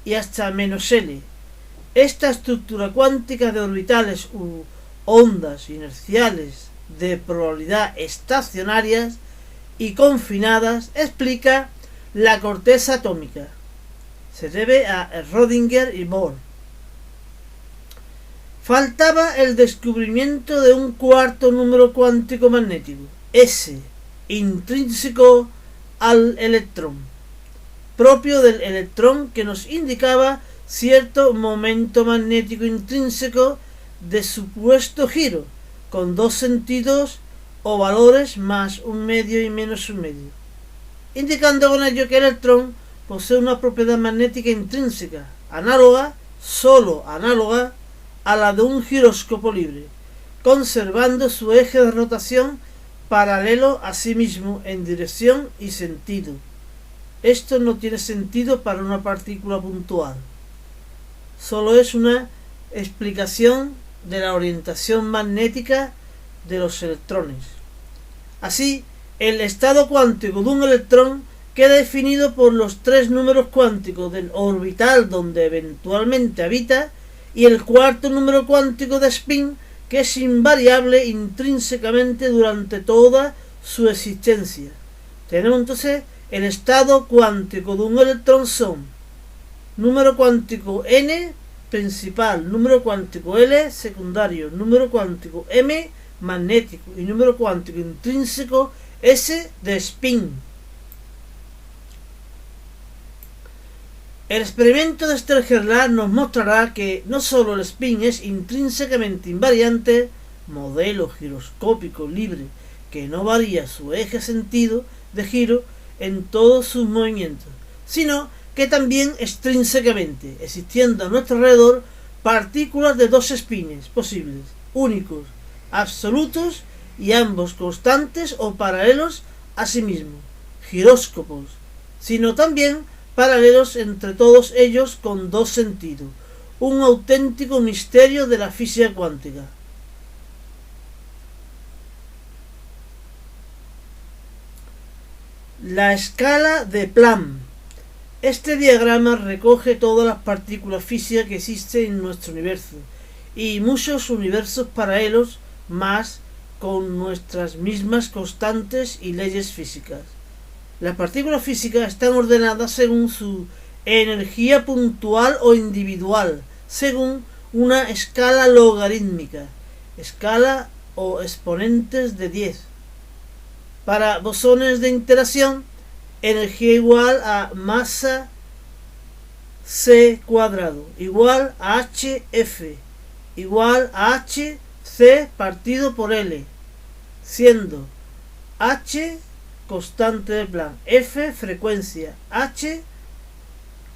y hasta menos L. Esta estructura cuántica de orbitales u ondas inerciales de probabilidad estacionarias y confinadas explica la corteza atómica. Se debe a Schrödinger y Bohr. Faltaba el descubrimiento de un cuarto número cuántico magnético, S, intrínseco al electrón, propio del electrón, que nos indicaba cierto momento magnético intrínseco de supuesto giro, con dos sentidos o valores más un medio y menos un medio, indicando con ello que el electrón posee una propiedad magnética intrínseca, análoga, sólo análoga, a la de un giróscopo libre, conservando su eje de rotación paralelo a sí mismo en dirección y sentido. Esto no tiene sentido para una partícula puntual. Solo es una explicación de la orientación magnética de los electrones. Así, el estado cuántico de un electrón queda definido por los tres números cuánticos del orbital donde eventualmente habita y el cuarto número cuántico de spin, que es invariable intrínsecamente durante toda su existencia. Tenemos entonces el estado cuántico de un electrón son número cuántico n principal, número cuántico L secundario, número cuántico m magnético y número cuántico intrínseco S de spin. El experimento de Sterger-Lach nos mostrará que no solo el spin es intrínsecamente invariante, modelo giroscópico libre que no varía su eje sentido de giro en todos sus movimientos, sino que también extrínsecamente, existiendo a nuestro alrededor partículas de dos spines posibles, únicos, absolutos y ambos constantes o paralelos a sí mismos, giróscopos, sino también paralelos entre todos ellos con dos sentidos, un auténtico misterio de la física cuántica. La escala de Planck. Este diagrama recoge todas las partículas físicas que existen en nuestro universo y muchos universos paralelos más con nuestras mismas constantes y leyes físicas. Las partículas físicas están ordenadas según su energía puntual o individual, según una escala logarítmica, escala o exponentes de 10. Para bosones de interacción, energía igual a masa c cuadrado igual a hf igual a hc partido por L, siendo h constante de Planck, f frecuencia, h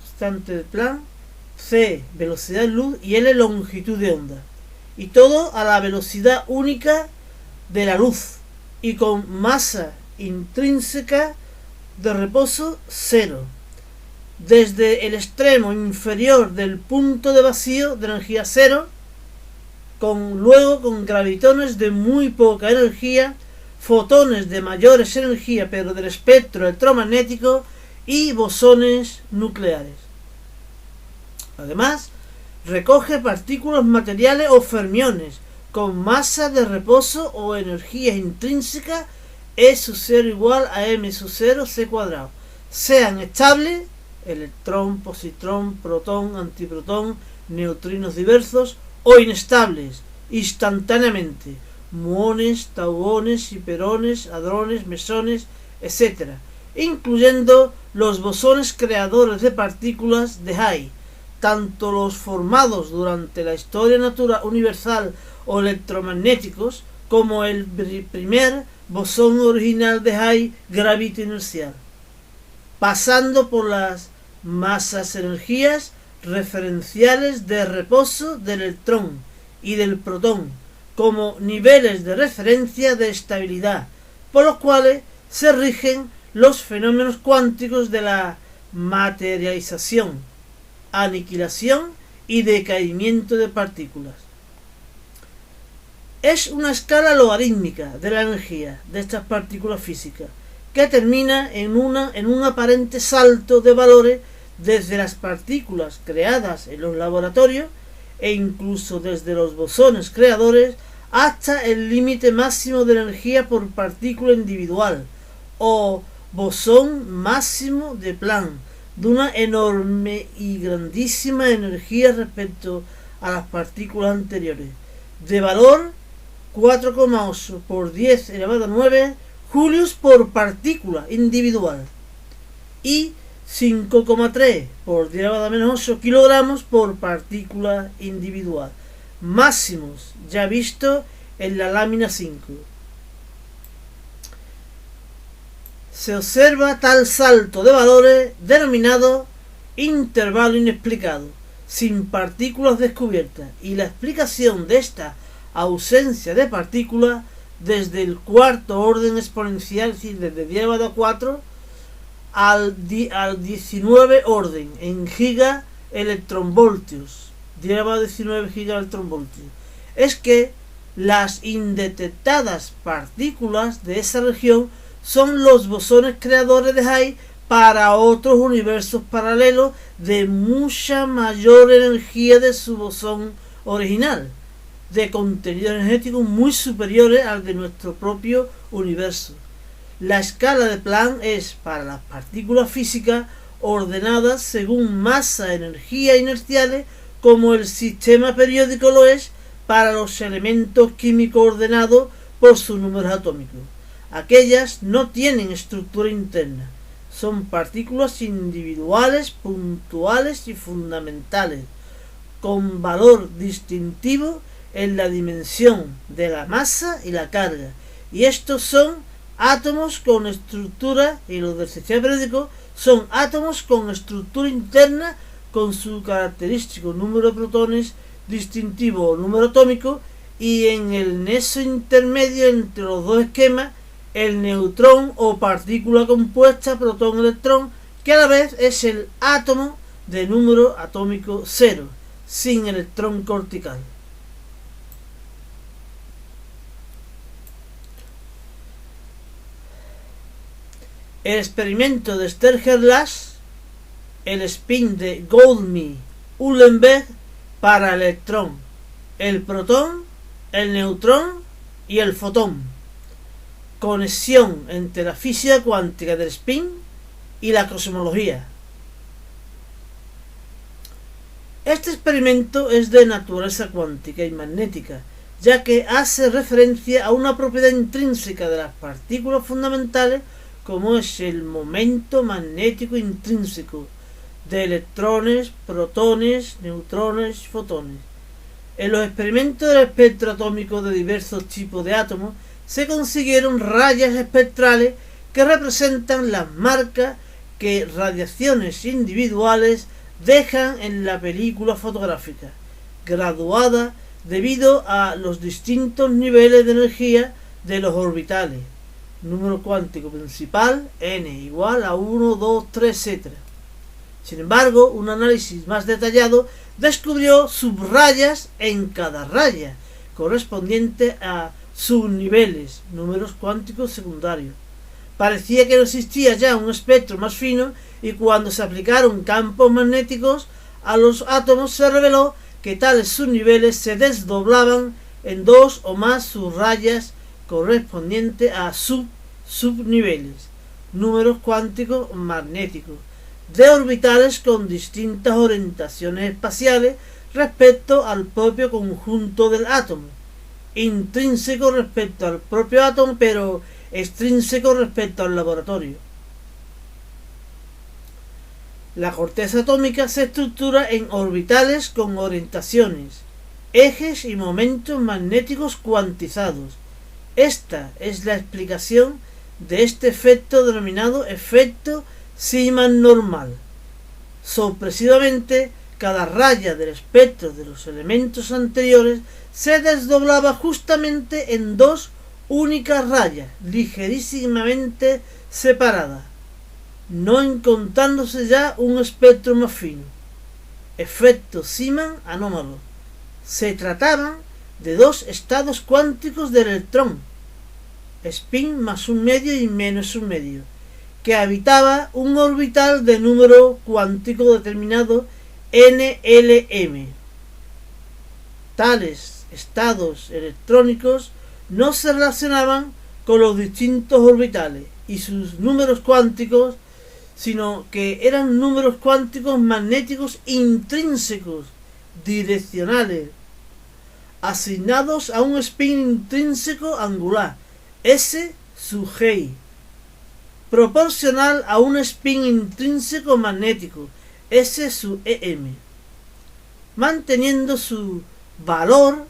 constante de Planck, c velocidad de luz y L longitud de onda, y todo a la velocidad única de la luz y con masa intrínseca de reposo 0, desde el extremo inferior del punto de vacío de energía 0, luego con gravitones de muy poca energía, fotones de mayores energía pero del espectro electromagnético y bosones nucleares. Además, recoge partículas materiales o fermiones con masa de reposo o energía intrínseca E sub 0 igual a m sub 0 c cuadrado, sean estables, electrón, positrón, protón, antiprotón, neutrinos diversos, o inestables, instantáneamente, muones, tauones, hiperones, hadrones, mesones, etc., incluyendo los bosones creadores de partículas de Higgs, tanto los formados durante la historia natural universal o electromagnéticos, como el primer bosón original de Higgs gravito-inercial, pasando por las masas-energías referenciales de reposo del electrón y del protón como niveles de referencia de estabilidad, por los cuales se rigen los fenómenos cuánticos de la materialización, aniquilación y decaimiento de partículas. Es una escala logarítmica de la energía de estas partículas físicas que termina en un aparente salto de valores desde las partículas creadas en los laboratorios e incluso desde los bosones creadores hasta el límite máximo de energía por partícula individual o bosón máximo de Planck, de una enorme y grandísima energía respecto a las partículas anteriores, de valor 4,8 por 10 elevado a 9 julios por partícula individual y 5,3 por 10 elevado a menos 8 kilogramos por partícula individual, máximos ya visto en la lámina 5. Se observa tal salto de valores denominado intervalo inexplicado, sin partículas descubiertas, y la explicación de esta ausencia de partículas desde el cuarto orden exponencial, es decir, desde 10 elevado a 4 al 19 orden en giga electronvoltios, 10 elevado a 19 giga electronvoltios, es que las indetectadas partículas de esa región son los bosones creadores de Higgs para otros universos paralelos de mucha mayor energía de su bosón original, de contenido energético muy superiores al de nuestro propio universo. La escala de Planck es para las partículas físicas ordenadas según masa, energía inerciales, como el sistema periódico lo es para los elementos químicos ordenados por sus números atómicos. Aquellas no tienen estructura interna, son partículas individuales, puntuales y fundamentales, con valor distintivo en la dimensión de la masa y la carga, y estos son átomos con estructura, y los del sistema periódico son átomos con estructura interna con su característico número de protones distintivo o número atómico, y en el nexo intermedio entre los dos esquemas el neutrón o partícula compuesta protón-electrón, que a la vez es el átomo de número atómico 0, sin electrón cortical. El experimento de Stern-Gerlach, el spin de Goldmi-Uhlenbeck para el electrón, el protón, el neutrón y el fotón. Conexión entre la física cuántica del spin y la cosmología. Este experimento es de naturaleza cuántica y magnética, ya que hace referencia a una propiedad intrínseca de las partículas fundamentales, como es el momento magnético intrínseco de electrones, protones, neutrones y fotones. En los experimentos del espectro atómico de diversos tipos de átomos se consiguieron rayas espectrales que representan las marcas que radiaciones individuales dejan en la película fotográfica, graduada debido a los distintos niveles de energía de los orbitales. Número cuántico principal, n igual a 1, 2, 3, etc. Sin embargo, un análisis más detallado descubrió subrayas en cada raya, correspondiente a subniveles, números cuánticos secundarios. Parecía que no existía ya un espectro más fino, y cuando se aplicaron campos magnéticos a los átomos se reveló que tales subniveles se desdoblaban en dos o más subrayas correspondiente a subniveles, números cuánticos magnéticos, de orbitales con distintas orientaciones espaciales respecto al propio conjunto del átomo, intrínseco respecto al propio átomo, pero extrínseco respecto al laboratorio. La corteza atómica se estructura en orbitales con orientaciones, ejes y momentos magnéticos cuantizados. Esta es la explicación de este efecto denominado efecto Zeeman normal. Sorpresivamente, cada raya del espectro de los elementos anteriores se desdoblaba justamente en dos únicas rayas, ligerísimamente separadas, no encontrándose ya un espectro más fino. Efecto Zeeman anómalo. Se trataban de dos estados cuánticos del electrón, spin más un medio y menos un medio, que habitaba un orbital de número cuántico determinado NLM. Tales estados electrónicos no se relacionaban con los distintos orbitales y sus números cuánticos, sino que eran números cuánticos magnéticos intrínsecos, direccionales, asignados a un spin intrínseco angular, S sub G, proporcional a un spin intrínseco magnético, S sub EM, manteniendo su valor,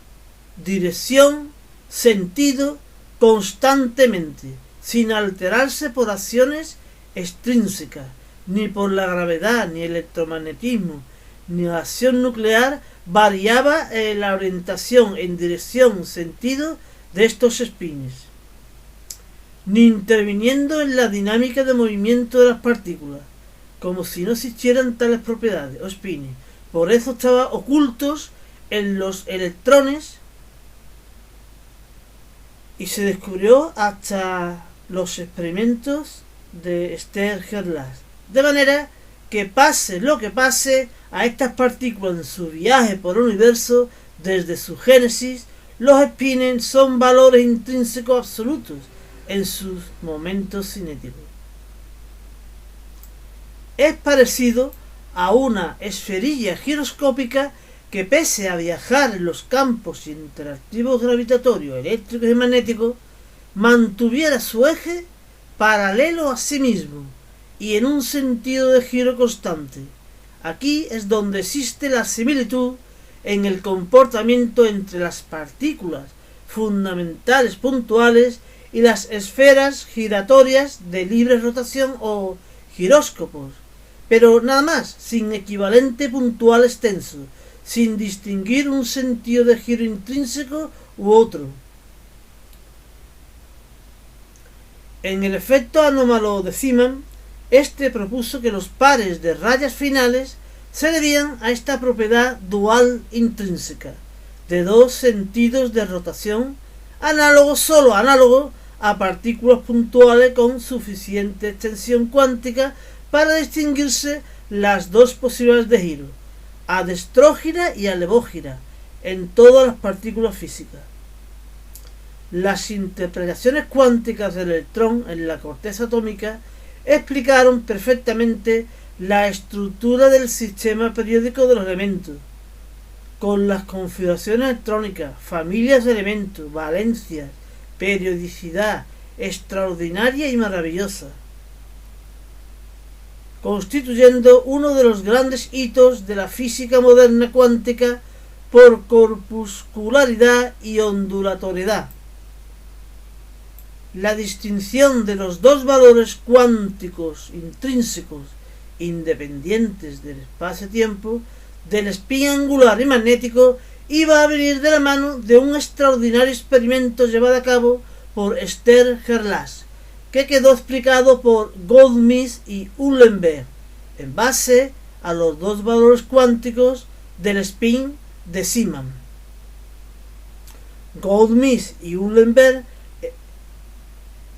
dirección, sentido constantemente, sin alterarse por acciones extrínsecas, ni por la gravedad, ni el electromagnetismo, ni la acción nuclear variaba la orientación en dirección, sentido de estos spins, ni interviniendo en la dinámica de movimiento de las partículas, como si no existieran tales propiedades o spins. Por eso estaban ocultos en los electrones y se descubrió hasta los experimentos de Stern-Gerlach. De manera que pase lo que pase a estas partículas en su viaje por el universo, desde su génesis, los spins son valores intrínsecos absolutos en sus momentos cinéticos. Es parecido a una esferilla giroscópica que, pese a viajar en los campos interactivos gravitatorios, eléctricos y magnéticos, mantuviera su eje paralelo a sí mismo y en un sentido de giro constante. Aquí es donde existe la similitud en el comportamiento entre las partículas fundamentales puntuales y las esferas giratorias de libre rotación o giróscopos, pero nada más, sin equivalente puntual extenso, sin distinguir un sentido de giro intrínseco u otro. En el efecto anómalo de Zeeman, este propuso que los pares de rayas finales se debían a esta propiedad dual intrínseca de dos sentidos de rotación solo análogo a partículas puntuales con suficiente extensión cuántica para distinguirse las dos posibilidades de giro, adestrógira y alevógira, en todas las partículas físicas. Las interpretaciones cuánticas del electrón en la corteza atómica explicaron perfectamente la estructura del sistema periódico de los elementos, con las configuraciones electrónicas, familias de elementos, valencias, periodicidad extraordinaria y maravillosa, constituyendo uno de los grandes hitos de la física moderna cuántica por corpuscularidad y ondulatoriedad. La distinción de los dos valores cuánticos intrínsecos independientes del espacio-tiempo, del spin angular y magnético, iba a venir de la mano de un extraordinario experimento llevado a cabo por Esther Gerlach, que quedó explicado por Goldsmith y Uhlenberg, en base a los dos valores cuánticos del spin de Zeeman. Goldsmith y Uhlenberg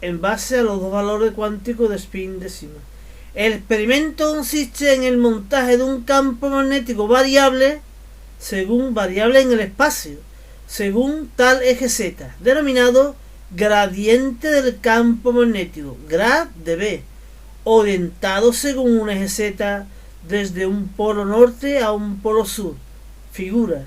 en base a los dos valores cuánticos de spin de Zeeman. El experimento consiste en el montaje de un campo magnético variable en el espacio, según tal eje z, denominado gradiente del campo magnético, grad de B, orientado según un eje z desde un polo norte a un polo sur. Figura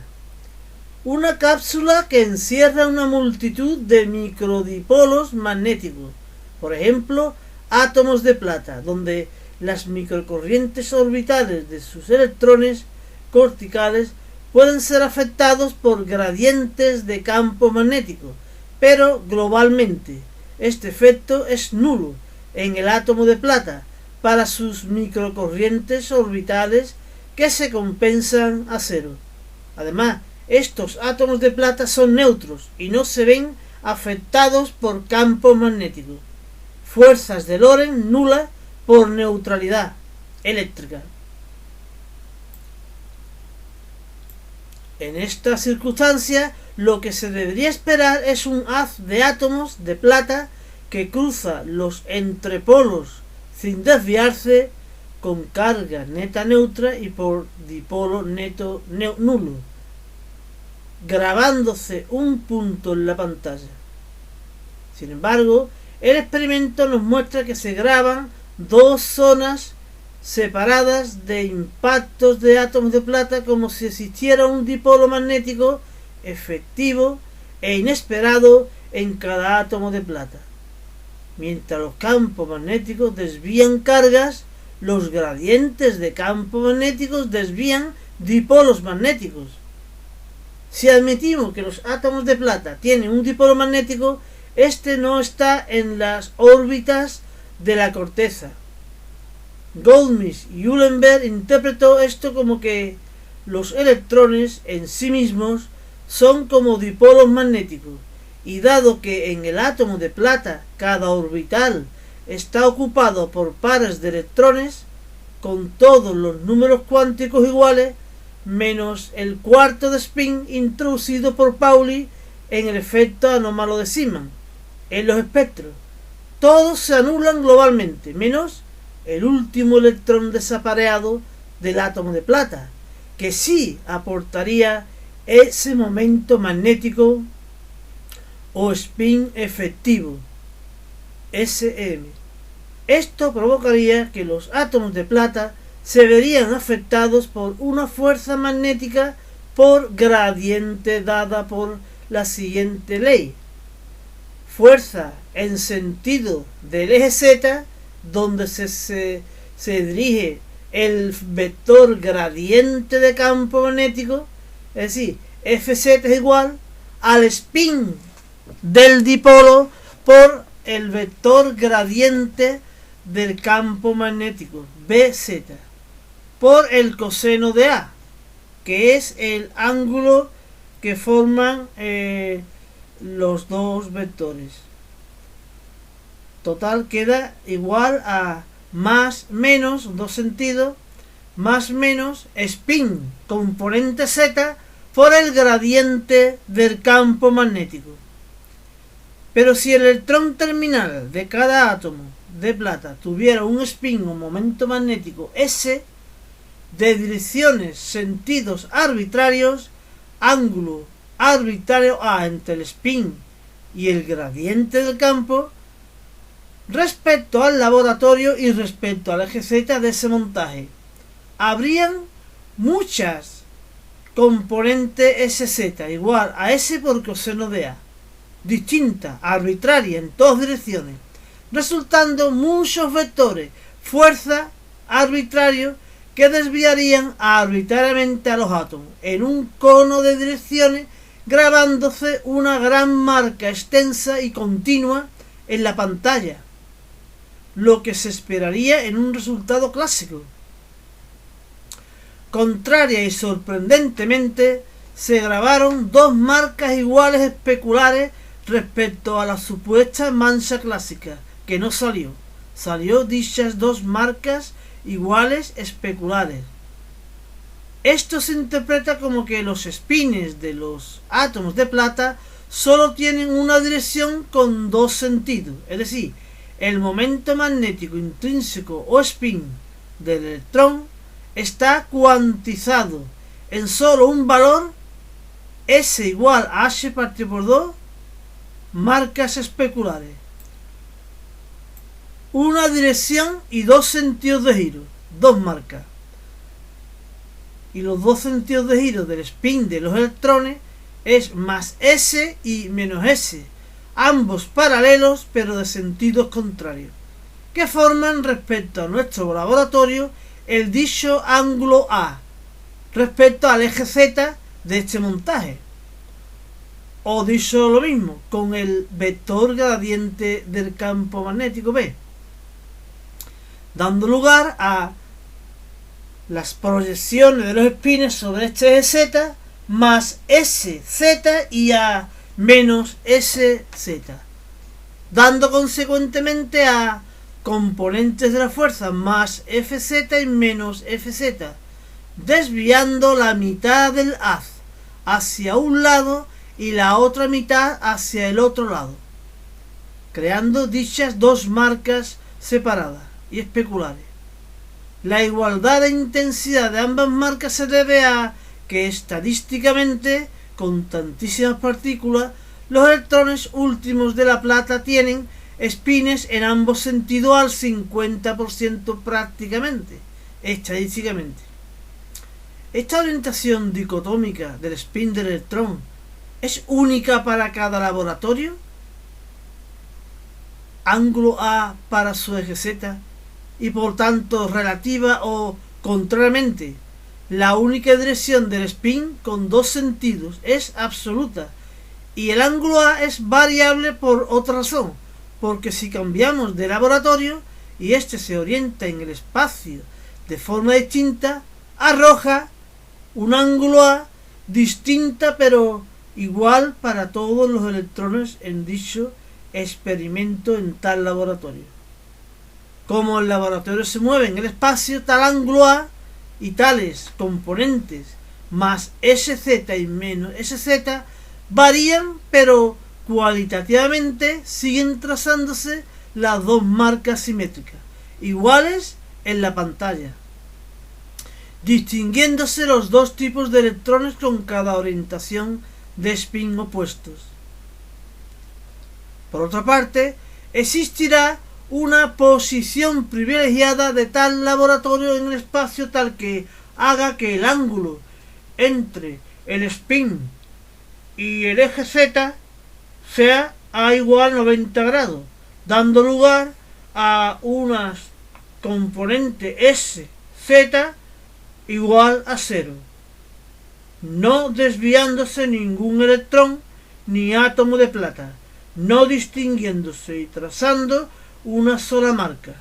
una cápsula que encierra una multitud de microdipolos magnéticos, por ejemplo, átomos de plata, donde las microcorrientes orbitales de sus electrones corticales pueden ser afectados por gradientes de campo magnético, pero globalmente este efecto es nulo en el átomo de plata para sus microcorrientes orbitales que se compensan a cero. Además, estos átomos de plata son neutros y no se ven afectados por campos magnéticos. Fuerzas de Lorentz nulas por neutralidad eléctrica. En esta circunstancia, lo que se debería esperar es un haz de átomos de plata que cruza los entrepolos sin desviarse, con carga neta neutra y por dipolo neto nulo, grabándose un punto en la pantalla. Sin embargo, el experimento nos muestra que se graban dos zonas separadas de impactos de átomos de plata como si existiera un dipolo magnético efectivo e inesperado en cada átomo de plata. Mientras los campos magnéticos desvían cargas, los gradientes de campos magnéticos desvían dipolos magnéticos. Si admitimos que los átomos de plata tienen un dipolo magnético, este no está en las órbitas de la corteza. Goldsmith y Uhlenberg interpretó esto como que los electrones en sí mismos son como dipolos magnéticos, y dado que en el átomo de plata cada orbital está ocupado por pares de electrones con todos los números cuánticos iguales, menos el cuarto de spin introducido por Pauli en el efecto anómalo de Zeeman en los espectros, todos se anulan globalmente, menos el último electrón desapareado del átomo de plata, que sí aportaría ese momento magnético o spin efectivo, SM. Esto provocaría que los átomos de plata se verían afectados por una fuerza magnética por gradiente dada por la siguiente ley. Fuerza en sentido del eje z, donde se dirige el vector gradiente de campo magnético, es decir, Fz es igual al spin del dipolo por el vector gradiente del campo magnético, Bz, por el coseno de A, que es el ángulo que forman los dos vectores. total queda igual a más menos, dos sentidos, más menos spin, componente Z, por el gradiente del campo magnético. Pero si el electrón terminal de cada átomo de plata tuviera un spin o momento magnético S, de direcciones, sentidos arbitrarios, ángulo arbitrario A entre el spin y el gradiente del campo, respecto al laboratorio y respecto al eje Z de ese montaje, habrían muchas componentes SZ igual a S por coseno de A, distinta, arbitraria en todas direcciones, resultando muchos vectores fuerza arbitrarios que desviarían arbitrariamente a los átomos en un cono de direcciones, grabándose una gran marca extensa y continua en la pantalla, lo que se esperaría en un resultado clásico. Contraria y sorprendentemente, se grabaron dos marcas iguales especulares respecto a la supuesta mancha clásica, que no salió. Salió dichas dos marcas iguales especulares. Esto se interpreta como que los spines de los átomos de plata solo tienen una dirección con dos sentidos, es decir, el momento magnético intrínseco o spin del electrón está cuantizado en solo un valor, S igual a H partido por 2, marcas especulares. Una dirección y dos sentidos de giro, dos marcas. Y los dos sentidos de giro del spin de los electrones es más S y menos S, ambos paralelos pero de sentidos contrarios, que forman respecto a nuestro laboratorio el dicho ángulo A respecto al eje Z de este montaje, o dicho lo mismo con el vector gradiente del campo magnético B, dando lugar a las proyecciones de los espines sobre este eje Z más SZ y A menos SZ, dando consecuentemente a componentes de la fuerza más FZ y menos FZ, desviando la mitad del haz hacia un lado y la otra mitad hacia el otro lado, creando dichas dos marcas separadas y especulares. La igualdad de intensidad de ambas marcas se debe a que estadísticamente, con tantísimas partículas, los electrones últimos de la plata tienen spines en ambos sentidos al 50% prácticamente, estadísticamente. Esta orientación dicotómica del spin del electrón es única para cada laboratorio. Ángulo A para su eje Z y por tanto relativa o contrariamente, la única dirección del spin con dos sentidos es absoluta y el ángulo A es variable por otra razón, porque si cambiamos de laboratorio y este se orienta en el espacio de forma distinta, arroja un ángulo A distinta pero igual para todos los electrones en dicho experimento en tal laboratorio. Como el laboratorio se mueve en el espacio, tal ángulo A y tales componentes más SZ y menos SZ varían, pero cualitativamente siguen trazándose las dos marcas simétricas, iguales en la pantalla, distinguiéndose los dos tipos de electrones con cada orientación de spin opuestos. Por otra parte, existirá una posición privilegiada de tal laboratorio en el espacio tal que haga que el ángulo entre el spin y el eje Z sea A igual 90 grados, dando lugar a unas componente SZ igual a 0, no desviándose ningún electrón ni átomo de plata, no distinguiéndose y trazando una sola marca.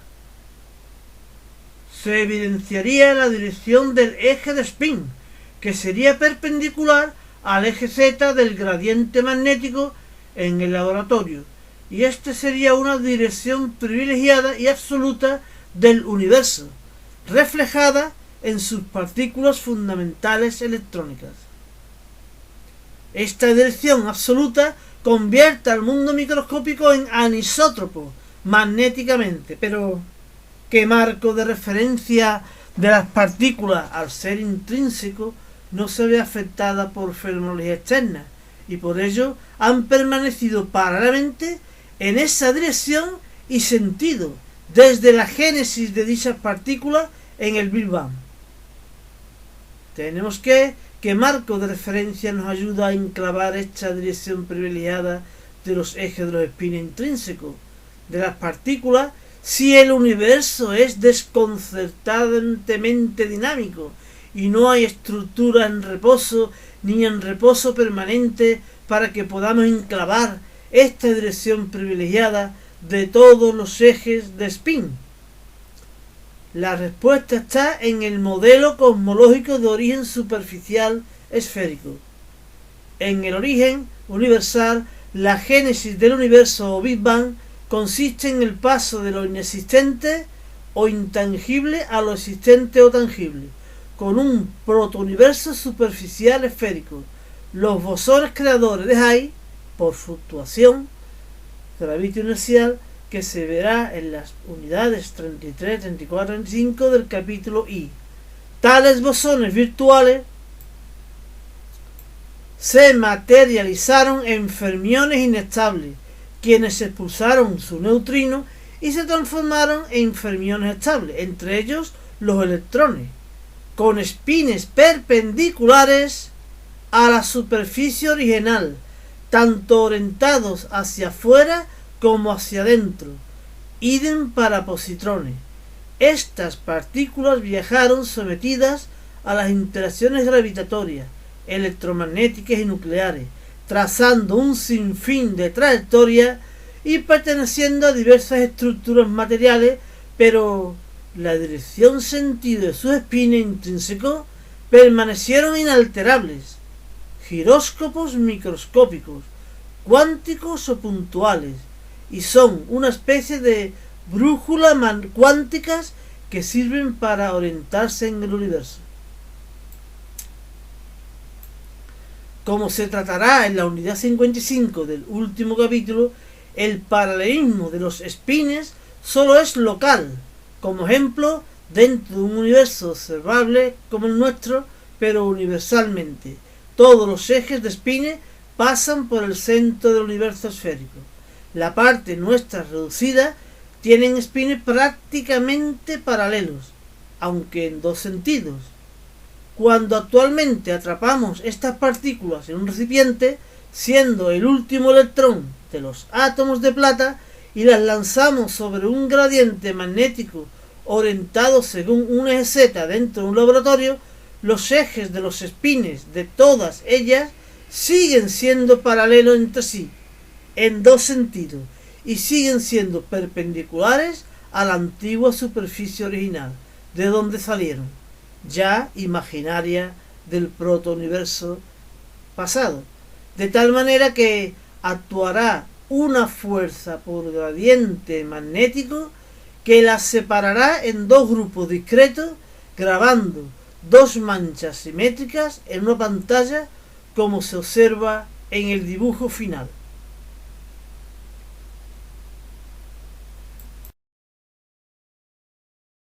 Se evidenciaría la dirección del eje de spin, que sería perpendicular al eje Z del gradiente magnético en el laboratorio, y este sería una dirección privilegiada y absoluta del universo, reflejada en sus partículas fundamentales electrónicas. Esta dirección absoluta convierte al mundo microscópico en anisótropo magnéticamente, pero ¿qué marco de referencia de las partículas, al ser intrínseco, no se ve afectada por fenomenología externa, y por ello han permanecido paralelamente en esa dirección y sentido desde la génesis de dichas partículas en el Big Bang? Tenemos ¿qué marco de referencia nos ayuda a enclavar esta dirección privilegiada de los ejes de los espines intrínsecos de las partículas si el universo es desconcertantemente dinámico y no hay estructura en reposo ni en reposo permanente para que podamos enclavar esta dirección privilegiada de todos los ejes de spin? La respuesta está en el modelo cosmológico de origen superficial esférico. En el origen universal, la génesis del universo o Big Bang consiste en el paso de lo inexistente o intangible a lo existente o tangible, con un protouniverso superficial esférico. Los bosones creadores de Higgs, por fluctuación gravitacional inercial, que se verá en las unidades 33, 34, 35 del capítulo I. Tales bosones virtuales se materializaron en fermiones inestables, quienes expulsaron su neutrino y se transformaron en fermiones estables, entre ellos los electrones, con espines perpendiculares a la superficie original, tanto orientados hacia afuera como hacia adentro. Idem para positrones. Estas partículas viajaron sometidas a las interacciones gravitatorias, electromagnéticas y nucleares, trazando un sinfín de trayectorias y perteneciendo a diversas estructuras materiales, pero la dirección sentido de sus espines intrínsecos permanecieron inalterables. Giróscopos microscópicos, cuánticos o puntuales, y son una especie de brújulas cuánticas que sirven para orientarse en el universo. Como se tratará en la unidad 55 del último capítulo, el paralelismo de los espines solo es local, como ejemplo dentro de un universo observable como el nuestro, pero universalmente. Todos los ejes de espines pasan por el centro del universo esférico. La parte nuestra reducida tienen espines prácticamente paralelos, aunque en dos sentidos. Cuando actualmente atrapamos estas partículas en un recipiente, siendo el último electrón de los átomos de plata, y las lanzamos sobre un gradiente magnético orientado según un eje Z dentro de un laboratorio, los ejes de los espines de todas ellas siguen siendo paralelos entre sí, en dos sentidos, y siguen siendo perpendiculares a la antigua superficie original, de donde salieron, ya imaginaria del protouniverso pasado, de tal manera que actuará una fuerza por gradiente magnético que las separará en dos grupos discretos, grabando dos manchas simétricas en una pantalla, como se observa en el dibujo final.